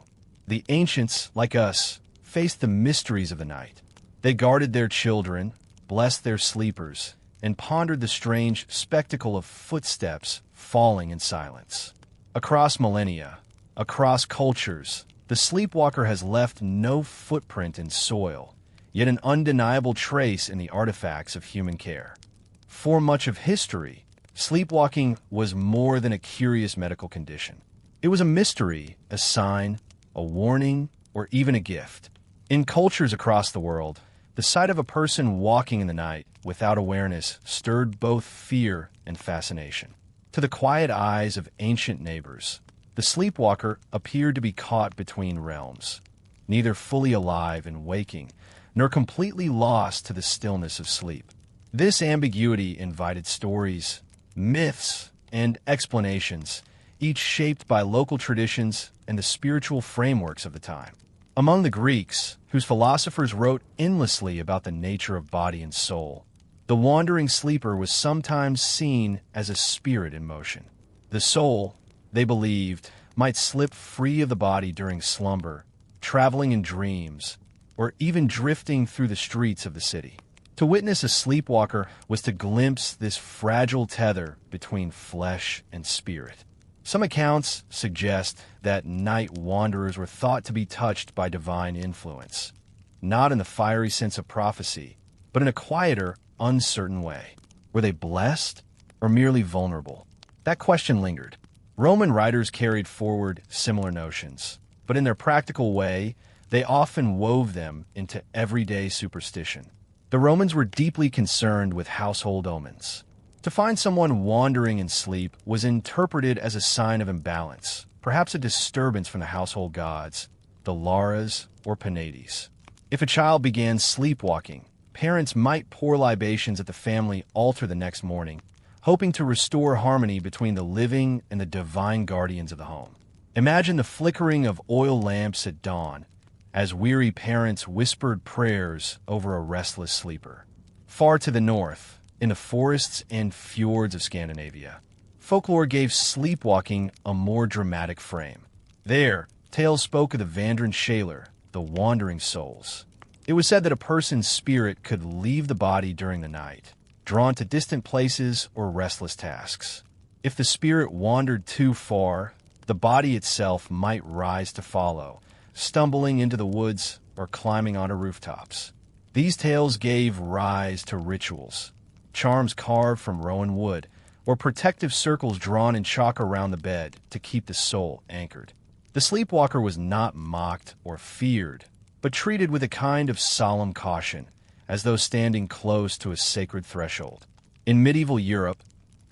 The ancients, like us, faced the mysteries of the night. They guarded their children, blessed their sleepers, and pondered the strange spectacle of footsteps falling in silence. Across millennia, across cultures, the sleepwalker has left no footprint in soil, yet an undeniable trace in the artifacts of human care. For much of history, sleepwalking was more than a curious medical condition. It was a mystery, a sign, a warning, or even a gift. In cultures across the world, the sight of a person walking in the night without awareness stirred both fear and fascination. To the quiet eyes of ancient neighbors, the sleepwalker appeared to be caught between realms, neither fully alive and waking, nor completely lost to the stillness of sleep. This ambiguity invited stories, myths, and explanations, each shaped by local traditions and the spiritual frameworks of the time. Among the Greeks, whose philosophers wrote endlessly about the nature of body and soul, the wandering sleeper was sometimes seen as a spirit in motion. The soul, they believed, might slip free of the body during slumber, traveling in dreams, or even drifting through the streets of the city. To witness a sleepwalker was to glimpse this fragile tether between flesh and spirit. Some accounts suggest that night wanderers were thought to be touched by divine influence, not in the fiery sense of prophecy, but in a quieter, uncertain way. Were they blessed or merely vulnerable? That question lingered. Roman writers carried forward similar notions, but in their practical way, they often wove them into everyday superstition. The Romans were deeply concerned with household omens. To find someone wandering in sleep was interpreted as a sign of imbalance, perhaps a disturbance from the household gods, the Laras or Penates. If a child began sleepwalking, parents might pour libations at the family altar the next morning, hoping to restore harmony between the living and the divine guardians of the home. Imagine the flickering of oil lamps at dawn, as weary parents whispered prayers over a restless sleeper. Far to the north, in the forests and fjords of Scandinavia, folklore gave sleepwalking a more dramatic frame. There, tales spoke of the Vandren Shaler, the wandering souls. It was said that a person's spirit could leave the body during the night, drawn to distant places or restless tasks. If the spirit wandered too far, the body itself might rise to follow, stumbling into the woods or climbing onto rooftops. These tales gave rise to rituals, charms carved from rowan wood, or protective circles drawn in chalk around the bed to keep the soul anchored. The sleepwalker was not mocked or feared, but treated with a kind of solemn caution, as though standing close to a sacred threshold. In medieval Europe,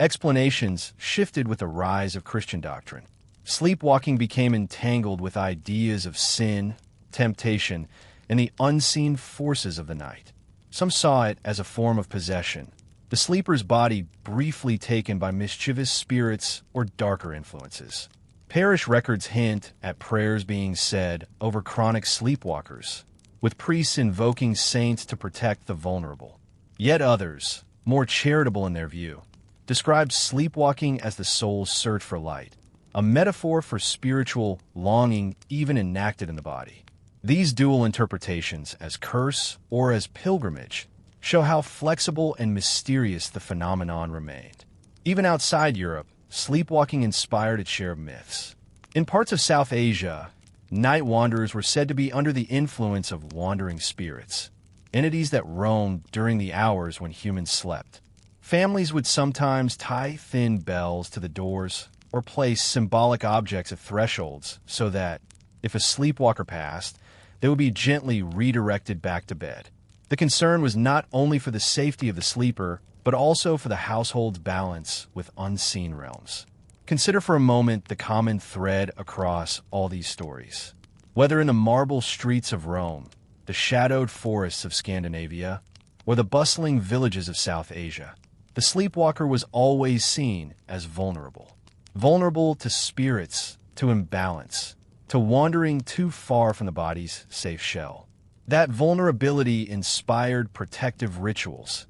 explanations shifted with the rise of Christian doctrine. Sleepwalking became entangled with ideas of sin, temptation, and the unseen forces of the night. Some saw it as a form of possession, the sleeper's body briefly taken by mischievous spirits or darker influences. Parish records hint at prayers being said over chronic sleepwalkers, with priests invoking saints to protect the vulnerable. Yet others, more charitable in their view, described sleepwalking as the soul's search for light, a metaphor for spiritual longing even enacted in the body. These dual interpretations, as curse or as pilgrimage, show how flexible and mysterious the phenomenon remained. Even outside Europe, sleepwalking inspired its share of myths. In parts of South Asia, night wanderers were said to be under the influence of wandering spirits, entities that roamed during the hours when humans slept. Families would sometimes tie thin bells to the doors or place symbolic objects at thresholds so that, if a sleepwalker passed, they would be gently redirected back to bed. The concern was not only for the safety of the sleeper, but also for the household's balance with unseen realms. Consider for a moment the common thread across all these stories. Whether in the marble streets of Rome, the shadowed forests of Scandinavia, or the bustling villages of South Asia, the sleepwalker was always seen as vulnerable. Vulnerable to spirits, to imbalance, to wandering too far from the body's safe shell. That vulnerability inspired protective rituals,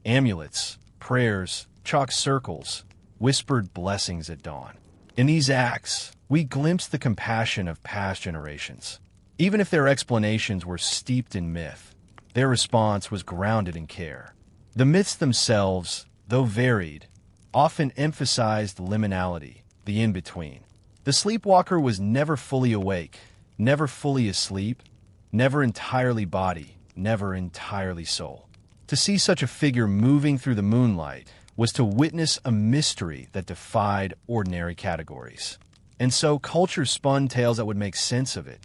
amulets, prayers, chalk circles, whispered blessings at dawn. In these acts, we glimpse the compassion of past generations. Even if their explanations were steeped in myth, their response was grounded in care. The myths themselves, though varied, often emphasized liminality, the in-between. The sleepwalker was never fully awake, never fully asleep, never entirely body, never entirely soul. To see such a figure moving through the moonlight was to witness a mystery that defied ordinary categories. And so culture spun tales that would make sense of it.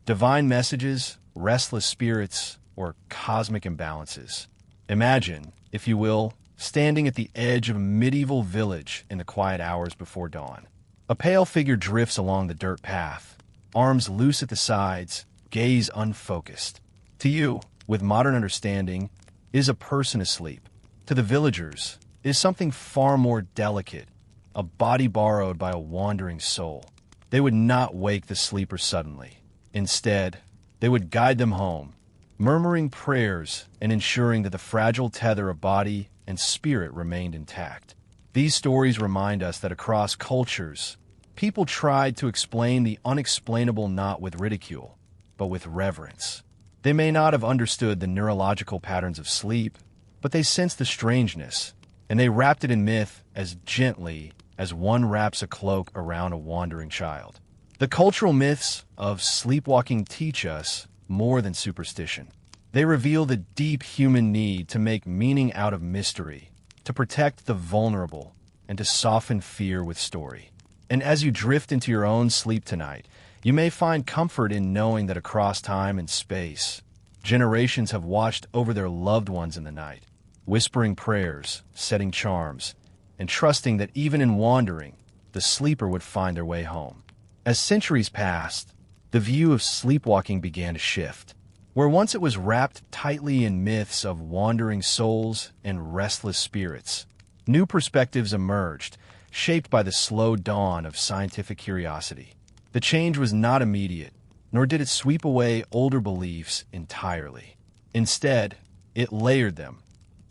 Divine messages, restless spirits, or cosmic imbalances. Imagine, if you will, standing at the edge of a medieval village in the quiet hours before dawn. A pale figure drifts along the dirt path, arms loose at the sides, gaze unfocused. To you, with modern understanding, is a person asleep. To the villagers, is something far more delicate, a body borrowed by a wandering soul. They would not wake the sleeper suddenly. Instead, they would guide them home, murmuring prayers and ensuring that the fragile tether of body and spirit remained intact. These stories remind us that across cultures, people tried to explain the unexplainable not with ridicule, but with reverence. They may not have understood the neurological patterns of sleep, but they sensed the strangeness, and they wrapped it in myth as gently as one wraps a cloak around a wandering child. The cultural myths of sleepwalking teach us more than superstition. They reveal the deep human need to make meaning out of mystery, to protect the vulnerable, and to soften fear with story. And as you drift into your own sleep tonight, you may find comfort in knowing that across time and space, generations have watched over their loved ones in the night, whispering prayers, setting charms, and trusting that even in wandering, the sleeper would find their way home. As centuries passed, the view of sleepwalking began to shift. Where once it was wrapped tightly in myths of wandering souls and restless spirits, new perspectives emerged, shaped by the slow dawn of scientific curiosity. The change was not immediate, nor did it sweep away older beliefs entirely. Instead, it layered them,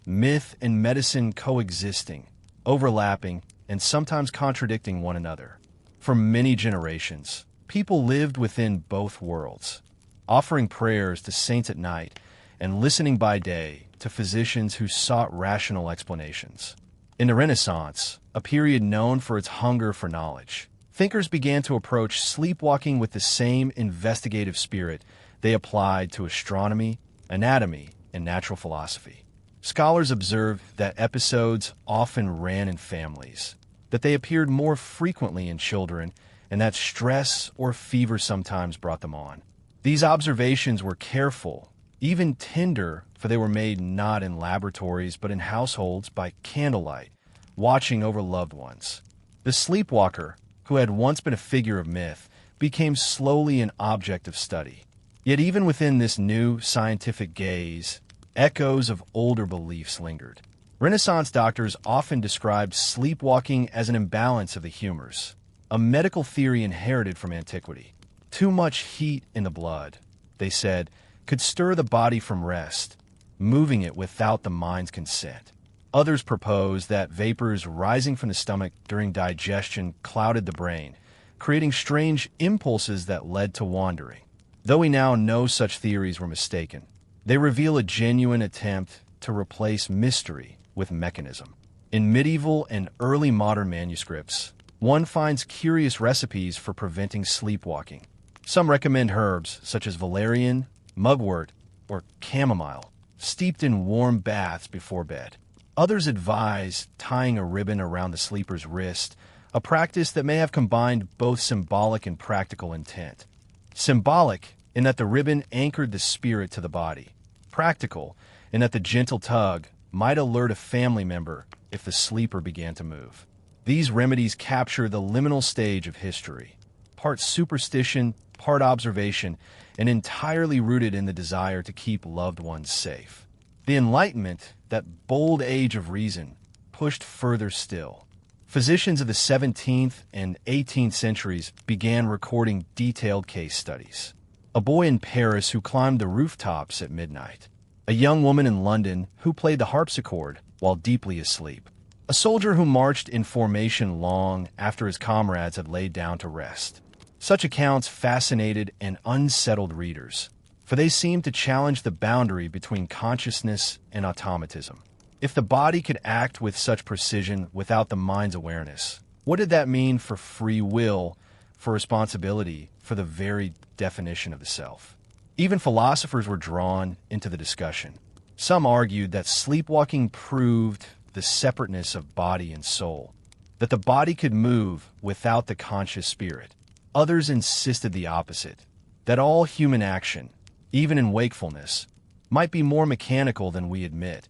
myth and medicine coexisting, overlapping, and sometimes contradicting one another. For many generations, people lived within both worlds, offering prayers to saints at night and listening by day to physicians who sought rational explanations. In the Renaissance, a period known for its hunger for knowledge, thinkers began to approach sleepwalking with the same investigative spirit they applied to astronomy, anatomy, and natural philosophy. Scholars observed that episodes often ran in families, that they appeared more frequently in children, and that stress or fever sometimes brought them on. These observations were careful, even tender, for they were made not in laboratories but in households by candlelight, watching over loved ones. The sleepwalker, who had once been a figure of myth, became slowly an object of study. Yet even within this new scientific gaze, echoes of older beliefs lingered. Renaissance doctors often described sleepwalking as an imbalance of the humors, a medical theory inherited from antiquity. Too much heat in the blood, they said, could stir the body from rest, moving it without the mind's consent. Others proposed that vapors rising from the stomach during digestion clouded the brain, creating strange impulses that led to wandering. Though we now know such theories were mistaken, they reveal a genuine attempt to replace mystery with mechanism. In medieval and early modern manuscripts, one finds curious recipes for preventing sleepwalking. Some recommend herbs such as valerian, mugwort, or chamomile, steeped in warm baths before bed. Others advise tying a ribbon around the sleeper's wrist, a practice that may have combined both symbolic and practical intent. Symbolic in that the ribbon anchored the spirit to the body. Practical in that the gentle tug might alert a family member if the sleeper began to move. These remedies capture the liminal stage of history, part superstition, part observation, and entirely rooted in the desire to keep loved ones safe. The Enlightenment, that bold age of reason, pushed further still. Physicians of the 17th and 18th centuries began recording detailed case studies. A boy in Paris who climbed the rooftops at midnight. A young woman in London who played the harpsichord while deeply asleep. A soldier who marched in formation long after his comrades had laid down to rest. Such accounts fascinated and unsettled readers, for they seemed to challenge the boundary between consciousness and automatism. If the body could act with such precision without the mind's awareness, what did that mean for free will, for responsibility, for the very definition of the self? Even philosophers were drawn into the discussion. Some argued that sleepwalking proved the separateness of body and soul, that the body could move without the conscious spirit. Others insisted the opposite, that all human action, even in wakefulness, might be more mechanical than we admit,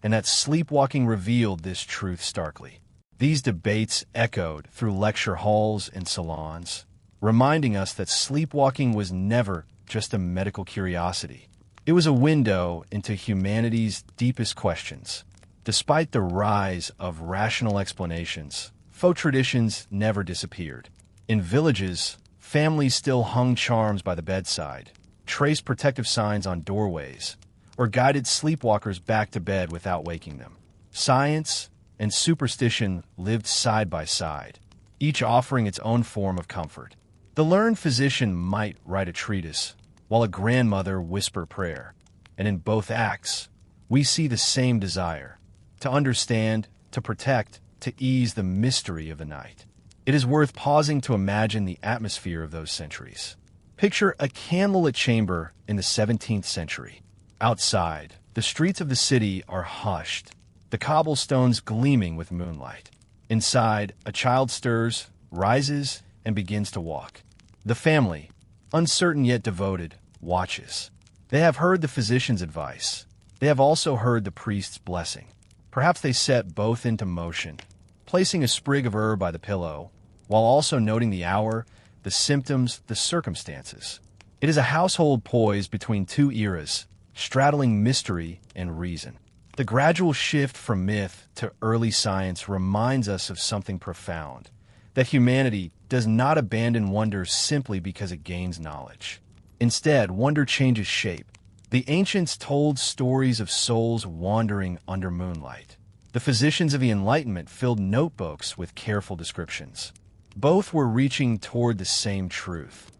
and that sleepwalking revealed this truth starkly. These debates echoed through lecture halls and salons, reminding us that sleepwalking was never just a medical curiosity. It was a window into humanity's deepest questions. Despite the rise of rational explanations, folk traditions never disappeared. In villages, families still hung charms by the bedside, traced protective signs on doorways, or guided sleepwalkers back to bed without waking them. Science and superstition lived side by side, each offering its own form of comfort. The learned physician might write a treatise, while a grandmother whisper prayer, and in both acts, we see the same desire, to understand, to protect, to ease the mystery of the night. It is worth pausing to imagine the atmosphere of those centuries. Picture a candlelit chamber in the 17th century. Outside, the streets of the city are hushed, the cobblestones gleaming with moonlight. Inside, a child stirs, rises, and begins to walk. The family, uncertain yet devoted, watches. They have heard the physician's advice. They have also heard the priest's blessing. Perhaps they set both into motion, placing a sprig of herb by the pillow, while also noting the hour, the symptoms, the circumstances. It is a household poised between two eras, straddling mystery and reason. The gradual shift from myth to early science reminds us of something profound, that humanity does not abandon wonder simply because it gains knowledge. Instead, wonder changes shape. The ancients told stories of souls wandering under moonlight. The physicians of the Enlightenment filled notebooks with careful descriptions. Both were reaching toward the same truth,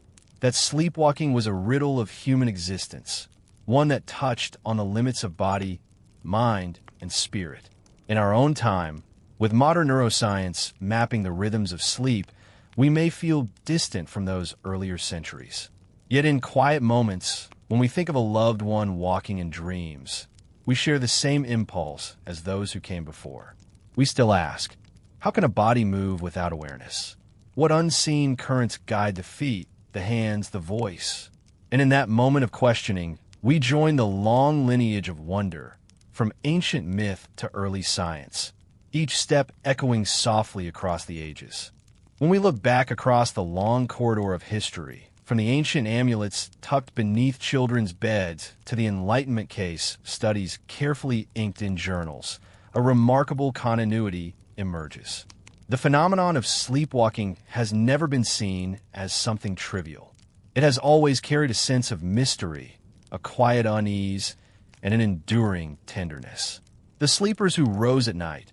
that sleepwalking was a riddle of human existence, one that touched on the limits of body, mind, and spirit. In our own time, with modern neuroscience mapping the rhythms of sleep, we may feel distant from those earlier centuries. Yet in quiet moments, when we think of a loved one walking in dreams, we share the same impulse as those who came before. We still ask, how can a body move without awareness? What unseen currents guide the feet, the hands, the voice? And in that moment of questioning, we join the long lineage of wonder, from ancient myth to early science, each step echoing softly across the ages. When we look back across the long corridor of history, from the ancient amulets tucked beneath children's beds to the Enlightenment case studies carefully inked in journals, a remarkable continuity emerges. The phenomenon of sleepwalking has never been seen as something trivial. It has always carried a sense of mystery, a quiet unease, and an enduring tenderness. The sleepers who rose at night,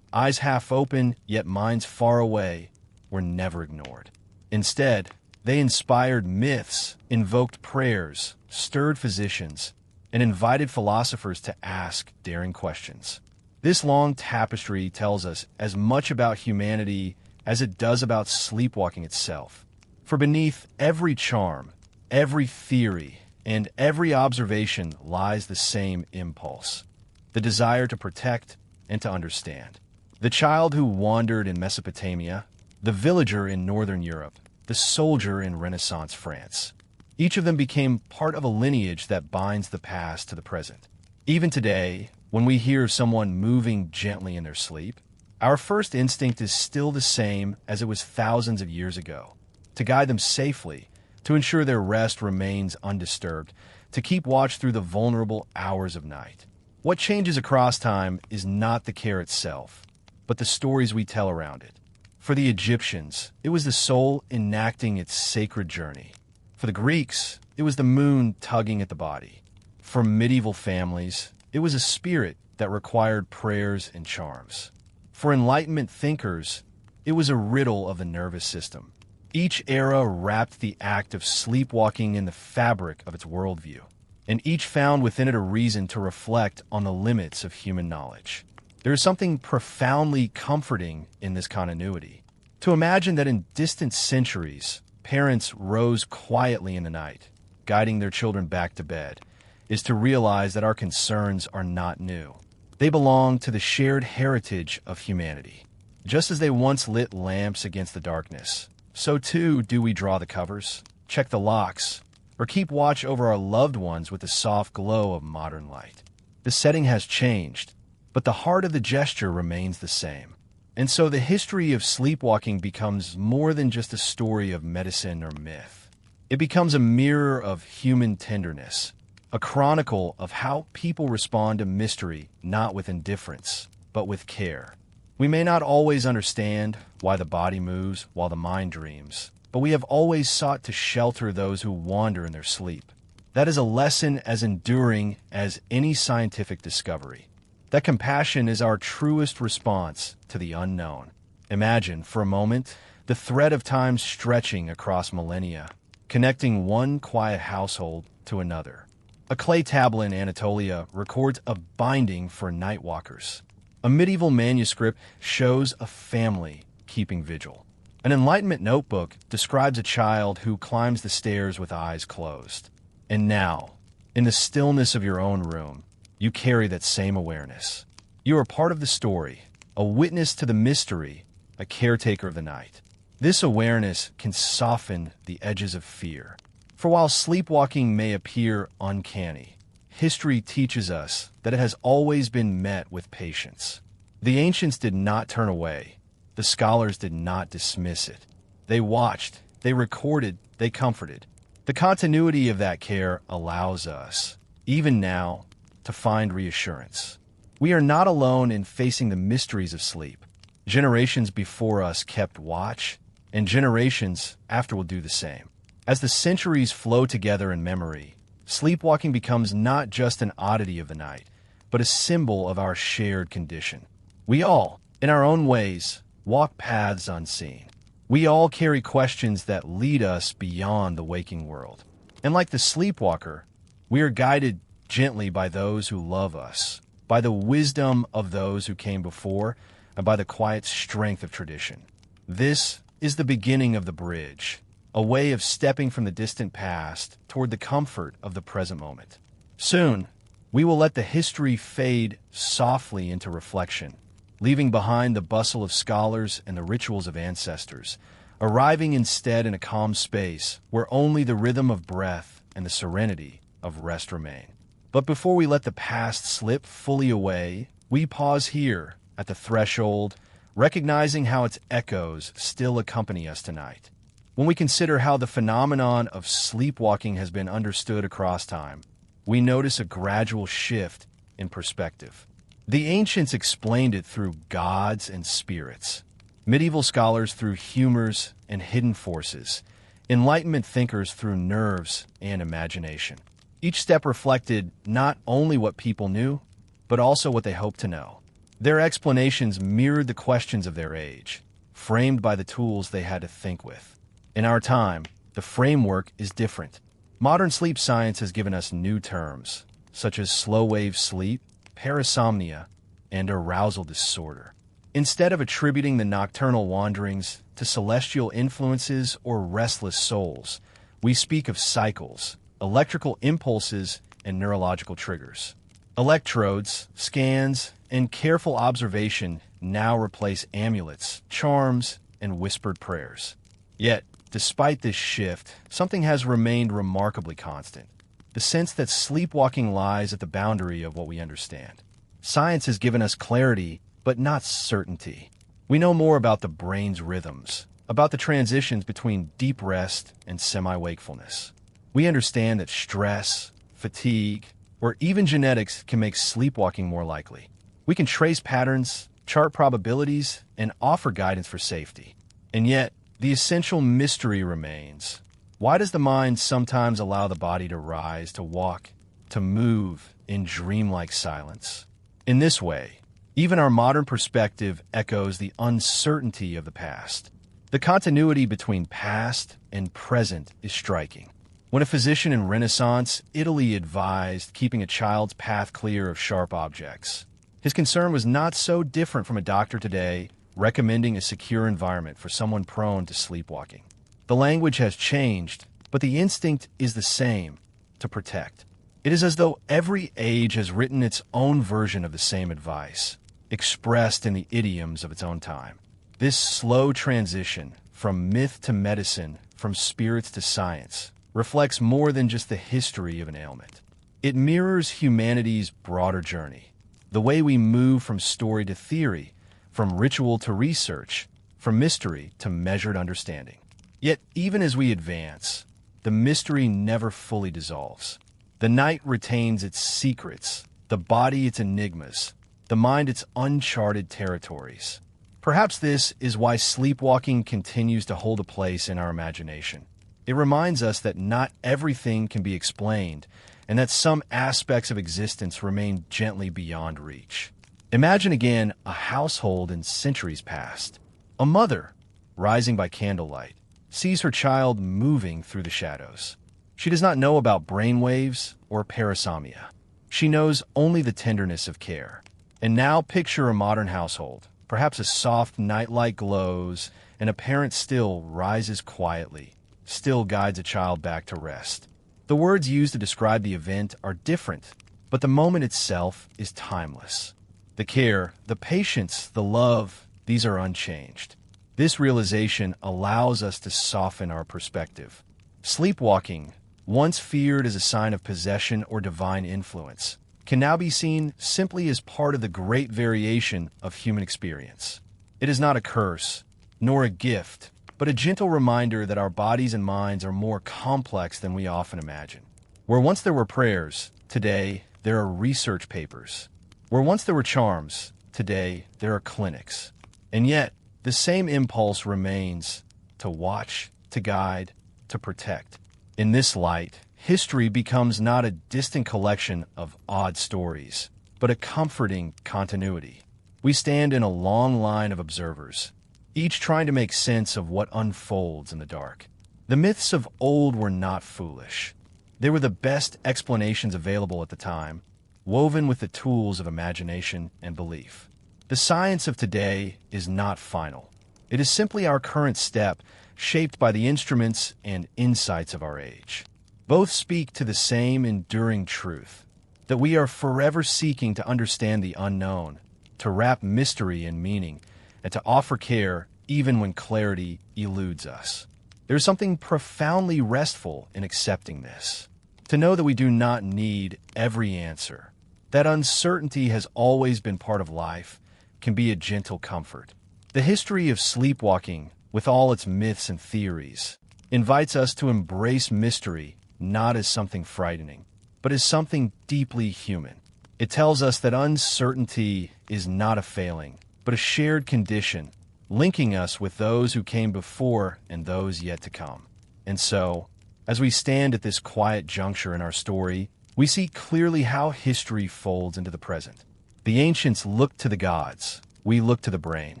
eyes half open yet minds far away, were never ignored. Instead, they inspired myths, invoked prayers, stirred physicians, and invited philosophers to ask daring questions. This long tapestry tells us as much about humanity as it does about sleepwalking itself. For beneath every charm, every theory, and every observation lies the same impulse, the desire to protect and to understand. The child who wandered in Mesopotamia, the villager in Northern Europe, the soldier in Renaissance France. Each of them became part of a lineage that binds the past to the present. Even today, when we hear someone moving gently in their sleep, our first instinct is still the same as it was thousands of years ago: to guide them safely, to ensure their rest remains undisturbed, to keep watch through the vulnerable hours of night. What changes across time is not the care itself, but the stories we tell around it. For the Egyptians, it was the soul enacting its sacred journey. For the Greeks, it was the moon tugging at the body. For medieval families, it was a spirit that required prayers and charms. For Enlightenment thinkers, it was a riddle of the nervous system. Each era wrapped the act of sleepwalking in the fabric of its worldview, and each found within it a reason to reflect on the limits of human knowledge. There is something profoundly comforting in this continuity. To imagine that in distant centuries, parents rose quietly in the night, guiding their children back to bed, is to realize that our concerns are not new. They belong to the shared heritage of humanity. Just as they once lit lamps against the darkness, so too do we draw the covers, check the locks, or keep watch over our loved ones with the soft glow of modern light. The setting has changed, but the heart of the gesture remains the same. And so the history of sleepwalking becomes more than just a story of medicine or myth. It becomes a mirror of human tenderness, a chronicle of how people respond to mystery, not with indifference, but with care. We may not always understand why the body moves while the mind dreams, but we have always sought to shelter those who wander in their sleep. That is a lesson as enduring as any scientific discovery. That compassion is our truest response to the unknown. Imagine, for a moment, the thread of time stretching across millennia, connecting one quiet household to another. A clay tablet in Anatolia records a binding for night walkers. A medieval manuscript shows a family keeping vigil. An Enlightenment notebook describes a child who climbs the stairs with eyes closed. And now, in the stillness of your own room, you carry that same awareness. You are part of the story, a witness to the mystery, a caretaker of the night. This awareness can soften the edges of fear. For while sleepwalking may appear uncanny, history teaches us that it has always been met with patience. The ancients did not turn away. The scholars did not dismiss it. They watched, they recorded, they comforted. The continuity of that care allows us, even now, to find reassurance. We are not alone in facing the mysteries of sleep. Generations before us kept watch, and generations after will do the same. As the centuries flow together in memory, sleepwalking becomes not just an oddity of the night, but a symbol of our shared condition. We all, in our own ways, walk paths unseen. We all carry questions that lead us beyond the waking world. And like the sleepwalker, we are guided gently by those who love us, by the wisdom of those who came before, and by the quiet strength of tradition. This is the beginning of the bridge, a way of stepping from the distant past toward the comfort of the present moment. Soon, we will let the history fade softly into reflection, leaving behind the bustle of scholars and the rituals of ancestors, arriving instead in a calm space where only the rhythm of breath and the serenity of rest remain. But before we let the past slip fully away, we pause here at the threshold, recognizing how its echoes still accompany us tonight. When we consider how the phenomenon of sleepwalking has been understood across time, we notice a gradual shift in perspective. The ancients explained it through gods and spirits, medieval scholars through humors and hidden forces, Enlightenment thinkers through nerves and imagination. Each step reflected not only what people knew, but also what they hoped to know. Their explanations mirrored the questions of their age, framed by the tools they had to think with. In our time, the framework is different. Modern sleep science has given us new terms, such as slow-wave sleep, parasomnia, and arousal disorder. Instead of attributing the nocturnal wanderings to celestial influences or restless souls, we speak of cycles, electrical impulses, and neurological triggers. Electrodes, scans, and careful observation now replace amulets, charms, and whispered prayers. Yet, despite this shift, something has remained remarkably constant: the sense that sleepwalking lies at the boundary of what we understand. Science has given us clarity, but not certainty. We know more about the brain's rhythms, about the transitions between deep rest and semi-wakefulness. We understand that stress, fatigue, or even genetics can make sleepwalking more likely. We can trace patterns, chart probabilities, and offer guidance for safety. And yet, the essential mystery remains. Why does the mind sometimes allow the body to rise, to walk, to move in dreamlike silence? In this way, even our modern perspective echoes the uncertainty of the past. The continuity between past and present is striking. When a physician in Renaissance Italy advised keeping a child's path clear of sharp objects, his concern was not so different from a doctor today recommending a secure environment for someone prone to sleepwalking. The language has changed, but the instinct is the same: to protect. It is as though every age has written its own version of the same advice, expressed in the idioms of its own time. This slow transition from myth to medicine, from spirits to science, reflects more than just the history of an ailment. It mirrors humanity's broader journey, the way we move from story to theory, from ritual to research, from mystery to measured understanding. Yet, even as we advance, the mystery never fully dissolves. The night retains its secrets, the body its enigmas, the mind its uncharted territories. Perhaps this is why sleepwalking continues to hold a place in our imagination. It reminds us that not everything can be explained, and that some aspects of existence remain gently beyond reach. Imagine again a household in centuries past. A mother, rising by candlelight, sees her child moving through the shadows. She does not know about brainwaves or parasomnia. She knows only the tenderness of care. And now picture a modern household. Perhaps a soft nightlight glows, and a parent still rises quietly, still guides a child back to rest. The words used to describe the event are different, but the moment itself is timeless. The care, the patience, the love, these are unchanged. This realization allows us to soften our perspective. Sleepwalking, once feared as a sign of possession or divine influence, can now be seen simply as part of the great variation of human experience. It is not a curse, nor a gift, but a gentle reminder that our bodies and minds are more complex than we often imagine. Where once there were prayers, today there are research papers. Where once there were charms, today there are clinics. And yet, the same impulse remains to watch, to guide, to protect. In this light, history becomes not a distant collection of odd stories, but a comforting continuity. We stand in a long line of observers, each trying to make sense of what unfolds in the dark. The myths of old were not foolish. They were the best explanations available at the time, woven with the tools of imagination and belief. The science of today is not final. It is simply our current step, shaped by the instruments and insights of our age. Both speak to the same enduring truth, that we are forever seeking to understand the unknown, to wrap mystery in meaning, and to offer care even when clarity eludes us. There is something profoundly restful in accepting this, to know that we do not need every answer, that uncertainty has always been part of life, can be a gentle comfort. The history of sleepwalking, with all its myths and theories, invites us to embrace mystery not as something frightening, but as something deeply human. It tells us that uncertainty is not a failing, but a shared condition, linking us with those who came before and those yet to come. And so, as we stand at this quiet juncture in our story, we see clearly how history folds into the present. The ancients looked to the gods, we look to the brain.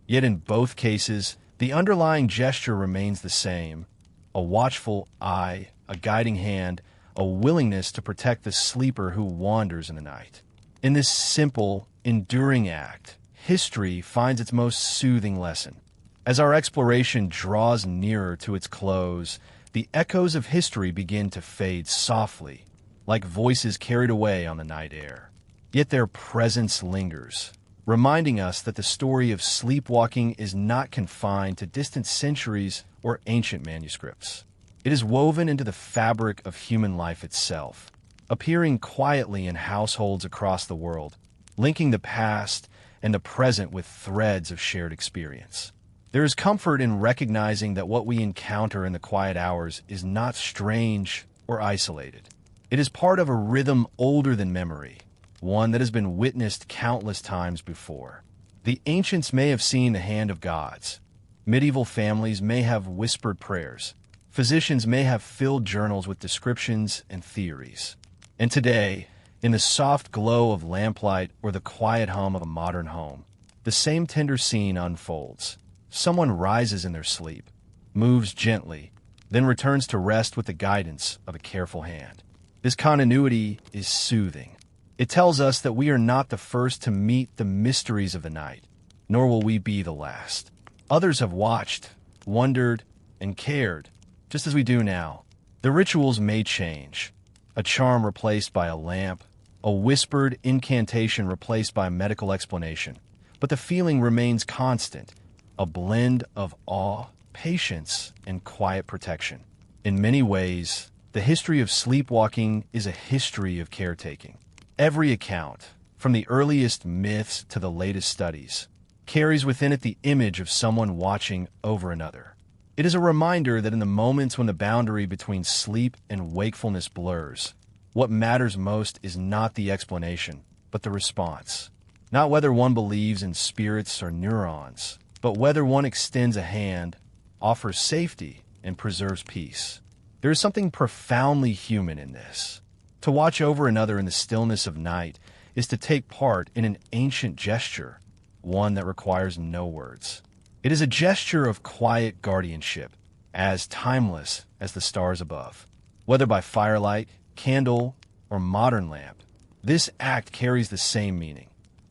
Yet in both cases, the underlying gesture remains the same: a watchful eye, a guiding hand, a willingness to protect the sleeper who wanders in the night. In this simple, enduring act, history finds its most soothing lesson. As our exploration draws nearer to its close, the echoes of history begin to fade softly, like voices carried away on the night air. Yet their presence lingers, reminding us that the story of sleepwalking is not confined to distant centuries or ancient manuscripts. It is woven into the fabric of human life itself, appearing quietly in households across the world, linking the past and the present with threads of shared experience. There is comfort in recognizing that what we encounter in the quiet hours is not strange or isolated. It is part of a rhythm older than memory, one that has been witnessed countless times before. The ancients may have seen the hand of gods. Medieval families may have whispered prayers. Physicians may have filled journals with descriptions and theories. And today, in the soft glow of lamplight or the quiet hum of a modern home, the same tender scene unfolds. Someone rises in their sleep, moves gently, then returns to rest with the guidance of a careful hand. This continuity is soothing. It tells us that we are not the first to meet the mysteries of the night, nor will we be the last. Others have watched, wondered, and cared, just as we do now. The rituals may change. A charm replaced by a lamp, a whispered incantation replaced by a medical explanation. But the feeling remains constant, a blend of awe, patience, and quiet protection. In many ways, the history of sleepwalking is a history of caretaking. Every account, from the earliest myths to the latest studies, carries within it the image of someone watching over another. It is a reminder that in the moments when the boundary between sleep and wakefulness blurs, what matters most is not the explanation, but the response. Not whether one believes in spirits or neurons, but whether one extends a hand, offers safety, and preserves peace. There is something profoundly human in this. To watch over another in the stillness of night is to take part in an ancient gesture, one that requires no words. It is a gesture of quiet guardianship, as timeless as the stars above. Whether by firelight, candle, or modern lamp, this act carries the same meaning.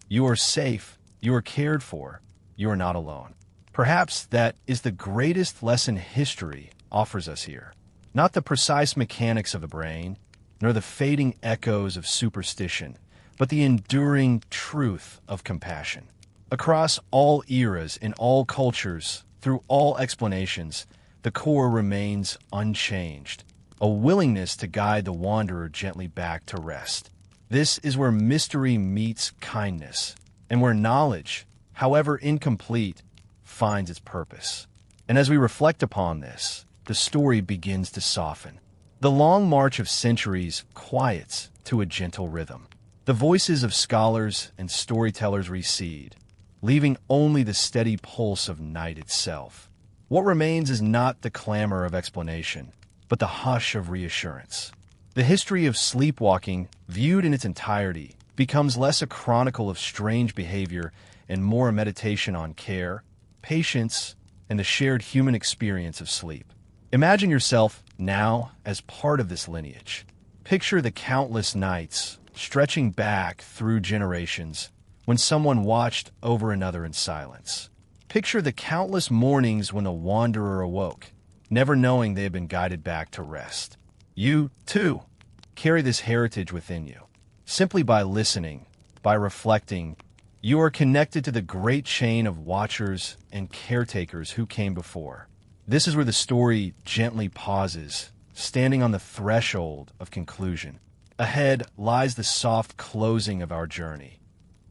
You are safe, you are cared for, you are not alone. Perhaps that is the greatest lesson history offers us here. Not the precise mechanics of the brain, nor the fading echoes of superstition, but the enduring truth of compassion. Across all eras, in all cultures, through all explanations, the core remains unchanged, a willingness to guide the wanderer gently back to rest. This is where mystery meets kindness, and where knowledge, however incomplete, finds its purpose. And as we reflect upon this, the story begins to soften. The long march of centuries quiets to a gentle rhythm. The voices of scholars and storytellers recede, leaving only the steady pulse of night itself. What remains is not the clamor of explanation, but the hush of reassurance. The history of sleepwalking, viewed in its entirety, becomes less a chronicle of strange behavior and more a meditation on care, patience, and the shared human experience of sleep. Imagine yourself now as part of this lineage. Picture the countless nights stretching back through generations when someone watched over another in silence. Picture the countless mornings when a wanderer awoke, never knowing they had been guided back to rest. You, too, carry this heritage within you. Simply by listening, by reflecting, you are connected to the great chain of watchers and caretakers who came before. This is where the story gently pauses, standing on the threshold of conclusion. Ahead lies the soft closing of our journey,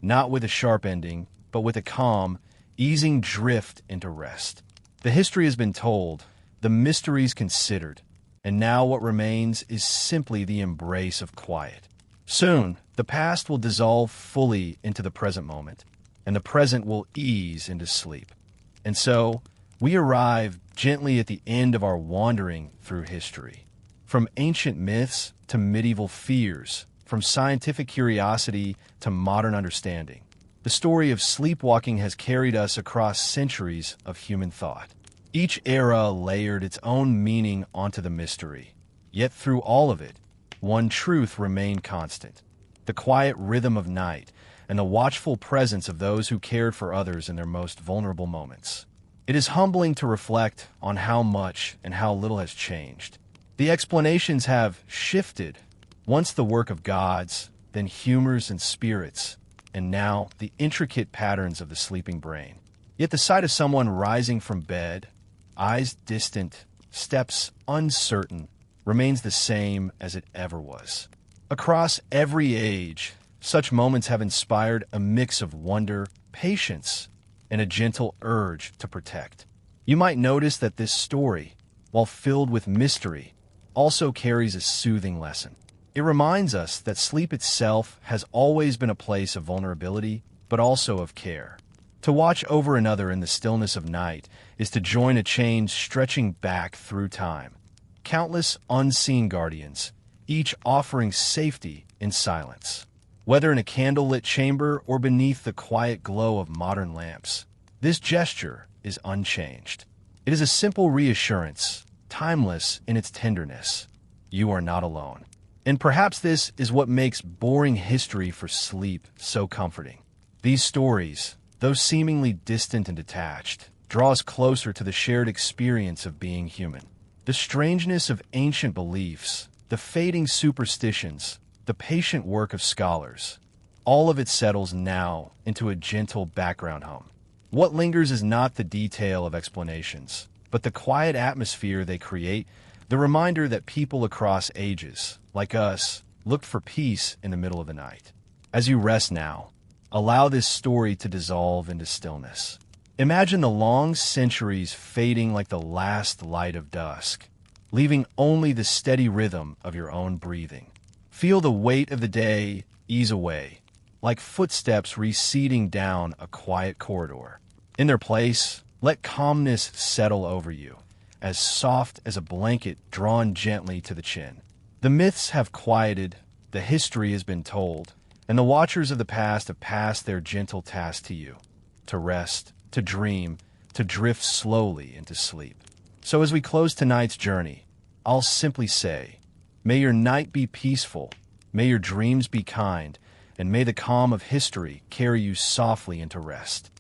not with a sharp ending, but with a calm, easing drift into rest. The history has been told, the mysteries considered, and now what remains is simply the embrace of quiet. Soon, the past will dissolve fully into the present moment, and the present will ease into sleep. And so, we arrive gently at the end of our wandering through history. From ancient myths to medieval fears, from scientific curiosity to modern understanding, the story of sleepwalking has carried us across centuries of human thought. Each era layered its own meaning onto the mystery. Yet through all of it, one truth remained constant: the quiet rhythm of night and the watchful presence of those who cared for others in their most vulnerable moments. It is humbling to reflect on how much and how little has changed. The explanations have shifted, once the work of gods, then humors and spirits, and now the intricate patterns of the sleeping brain. Yet the sight of someone rising from bed, eyes distant, steps uncertain, remains the same as it ever was. Across every age, such moments have inspired a mix of wonder, patience, and a gentle urge to protect. You might notice that this story, while filled with mystery, also carries a soothing lesson. It reminds us that sleep itself has always been a place of vulnerability, but also of care. To watch over another in the stillness of night is to join a chain stretching back through time. Countless unseen guardians, each offering safety in silence. Whether in a candlelit chamber or beneath the quiet glow of modern lamps, this gesture is unchanged. It is a simple reassurance, timeless in its tenderness. You are not alone. And perhaps this is what makes boring history for sleep so comforting. These stories, though seemingly distant and detached, draw us closer to the shared experience of being human. The strangeness of ancient beliefs, the fading superstitions, the patient work of scholars, all of it settles now into a gentle background hum. What lingers is not the detail of explanations, but the quiet atmosphere they create, the reminder that people across ages, like us, looked for peace in the middle of the night. As you rest now, allow this story to dissolve into stillness. Imagine the long centuries fading like the last light of dusk, leaving only the steady rhythm of your own breathing. Feel the weight of the day ease away, like footsteps receding down a quiet corridor. In their place, let calmness settle over you, as soft as a blanket drawn gently to the chin. The myths have quieted, the history has been told, and the watchers of the past have passed their gentle task to you, to rest, to dream, to drift slowly into sleep. So as we close tonight's journey, I'll simply say, may your night be peaceful, may your dreams be kind, and may the calm of history carry you softly into rest.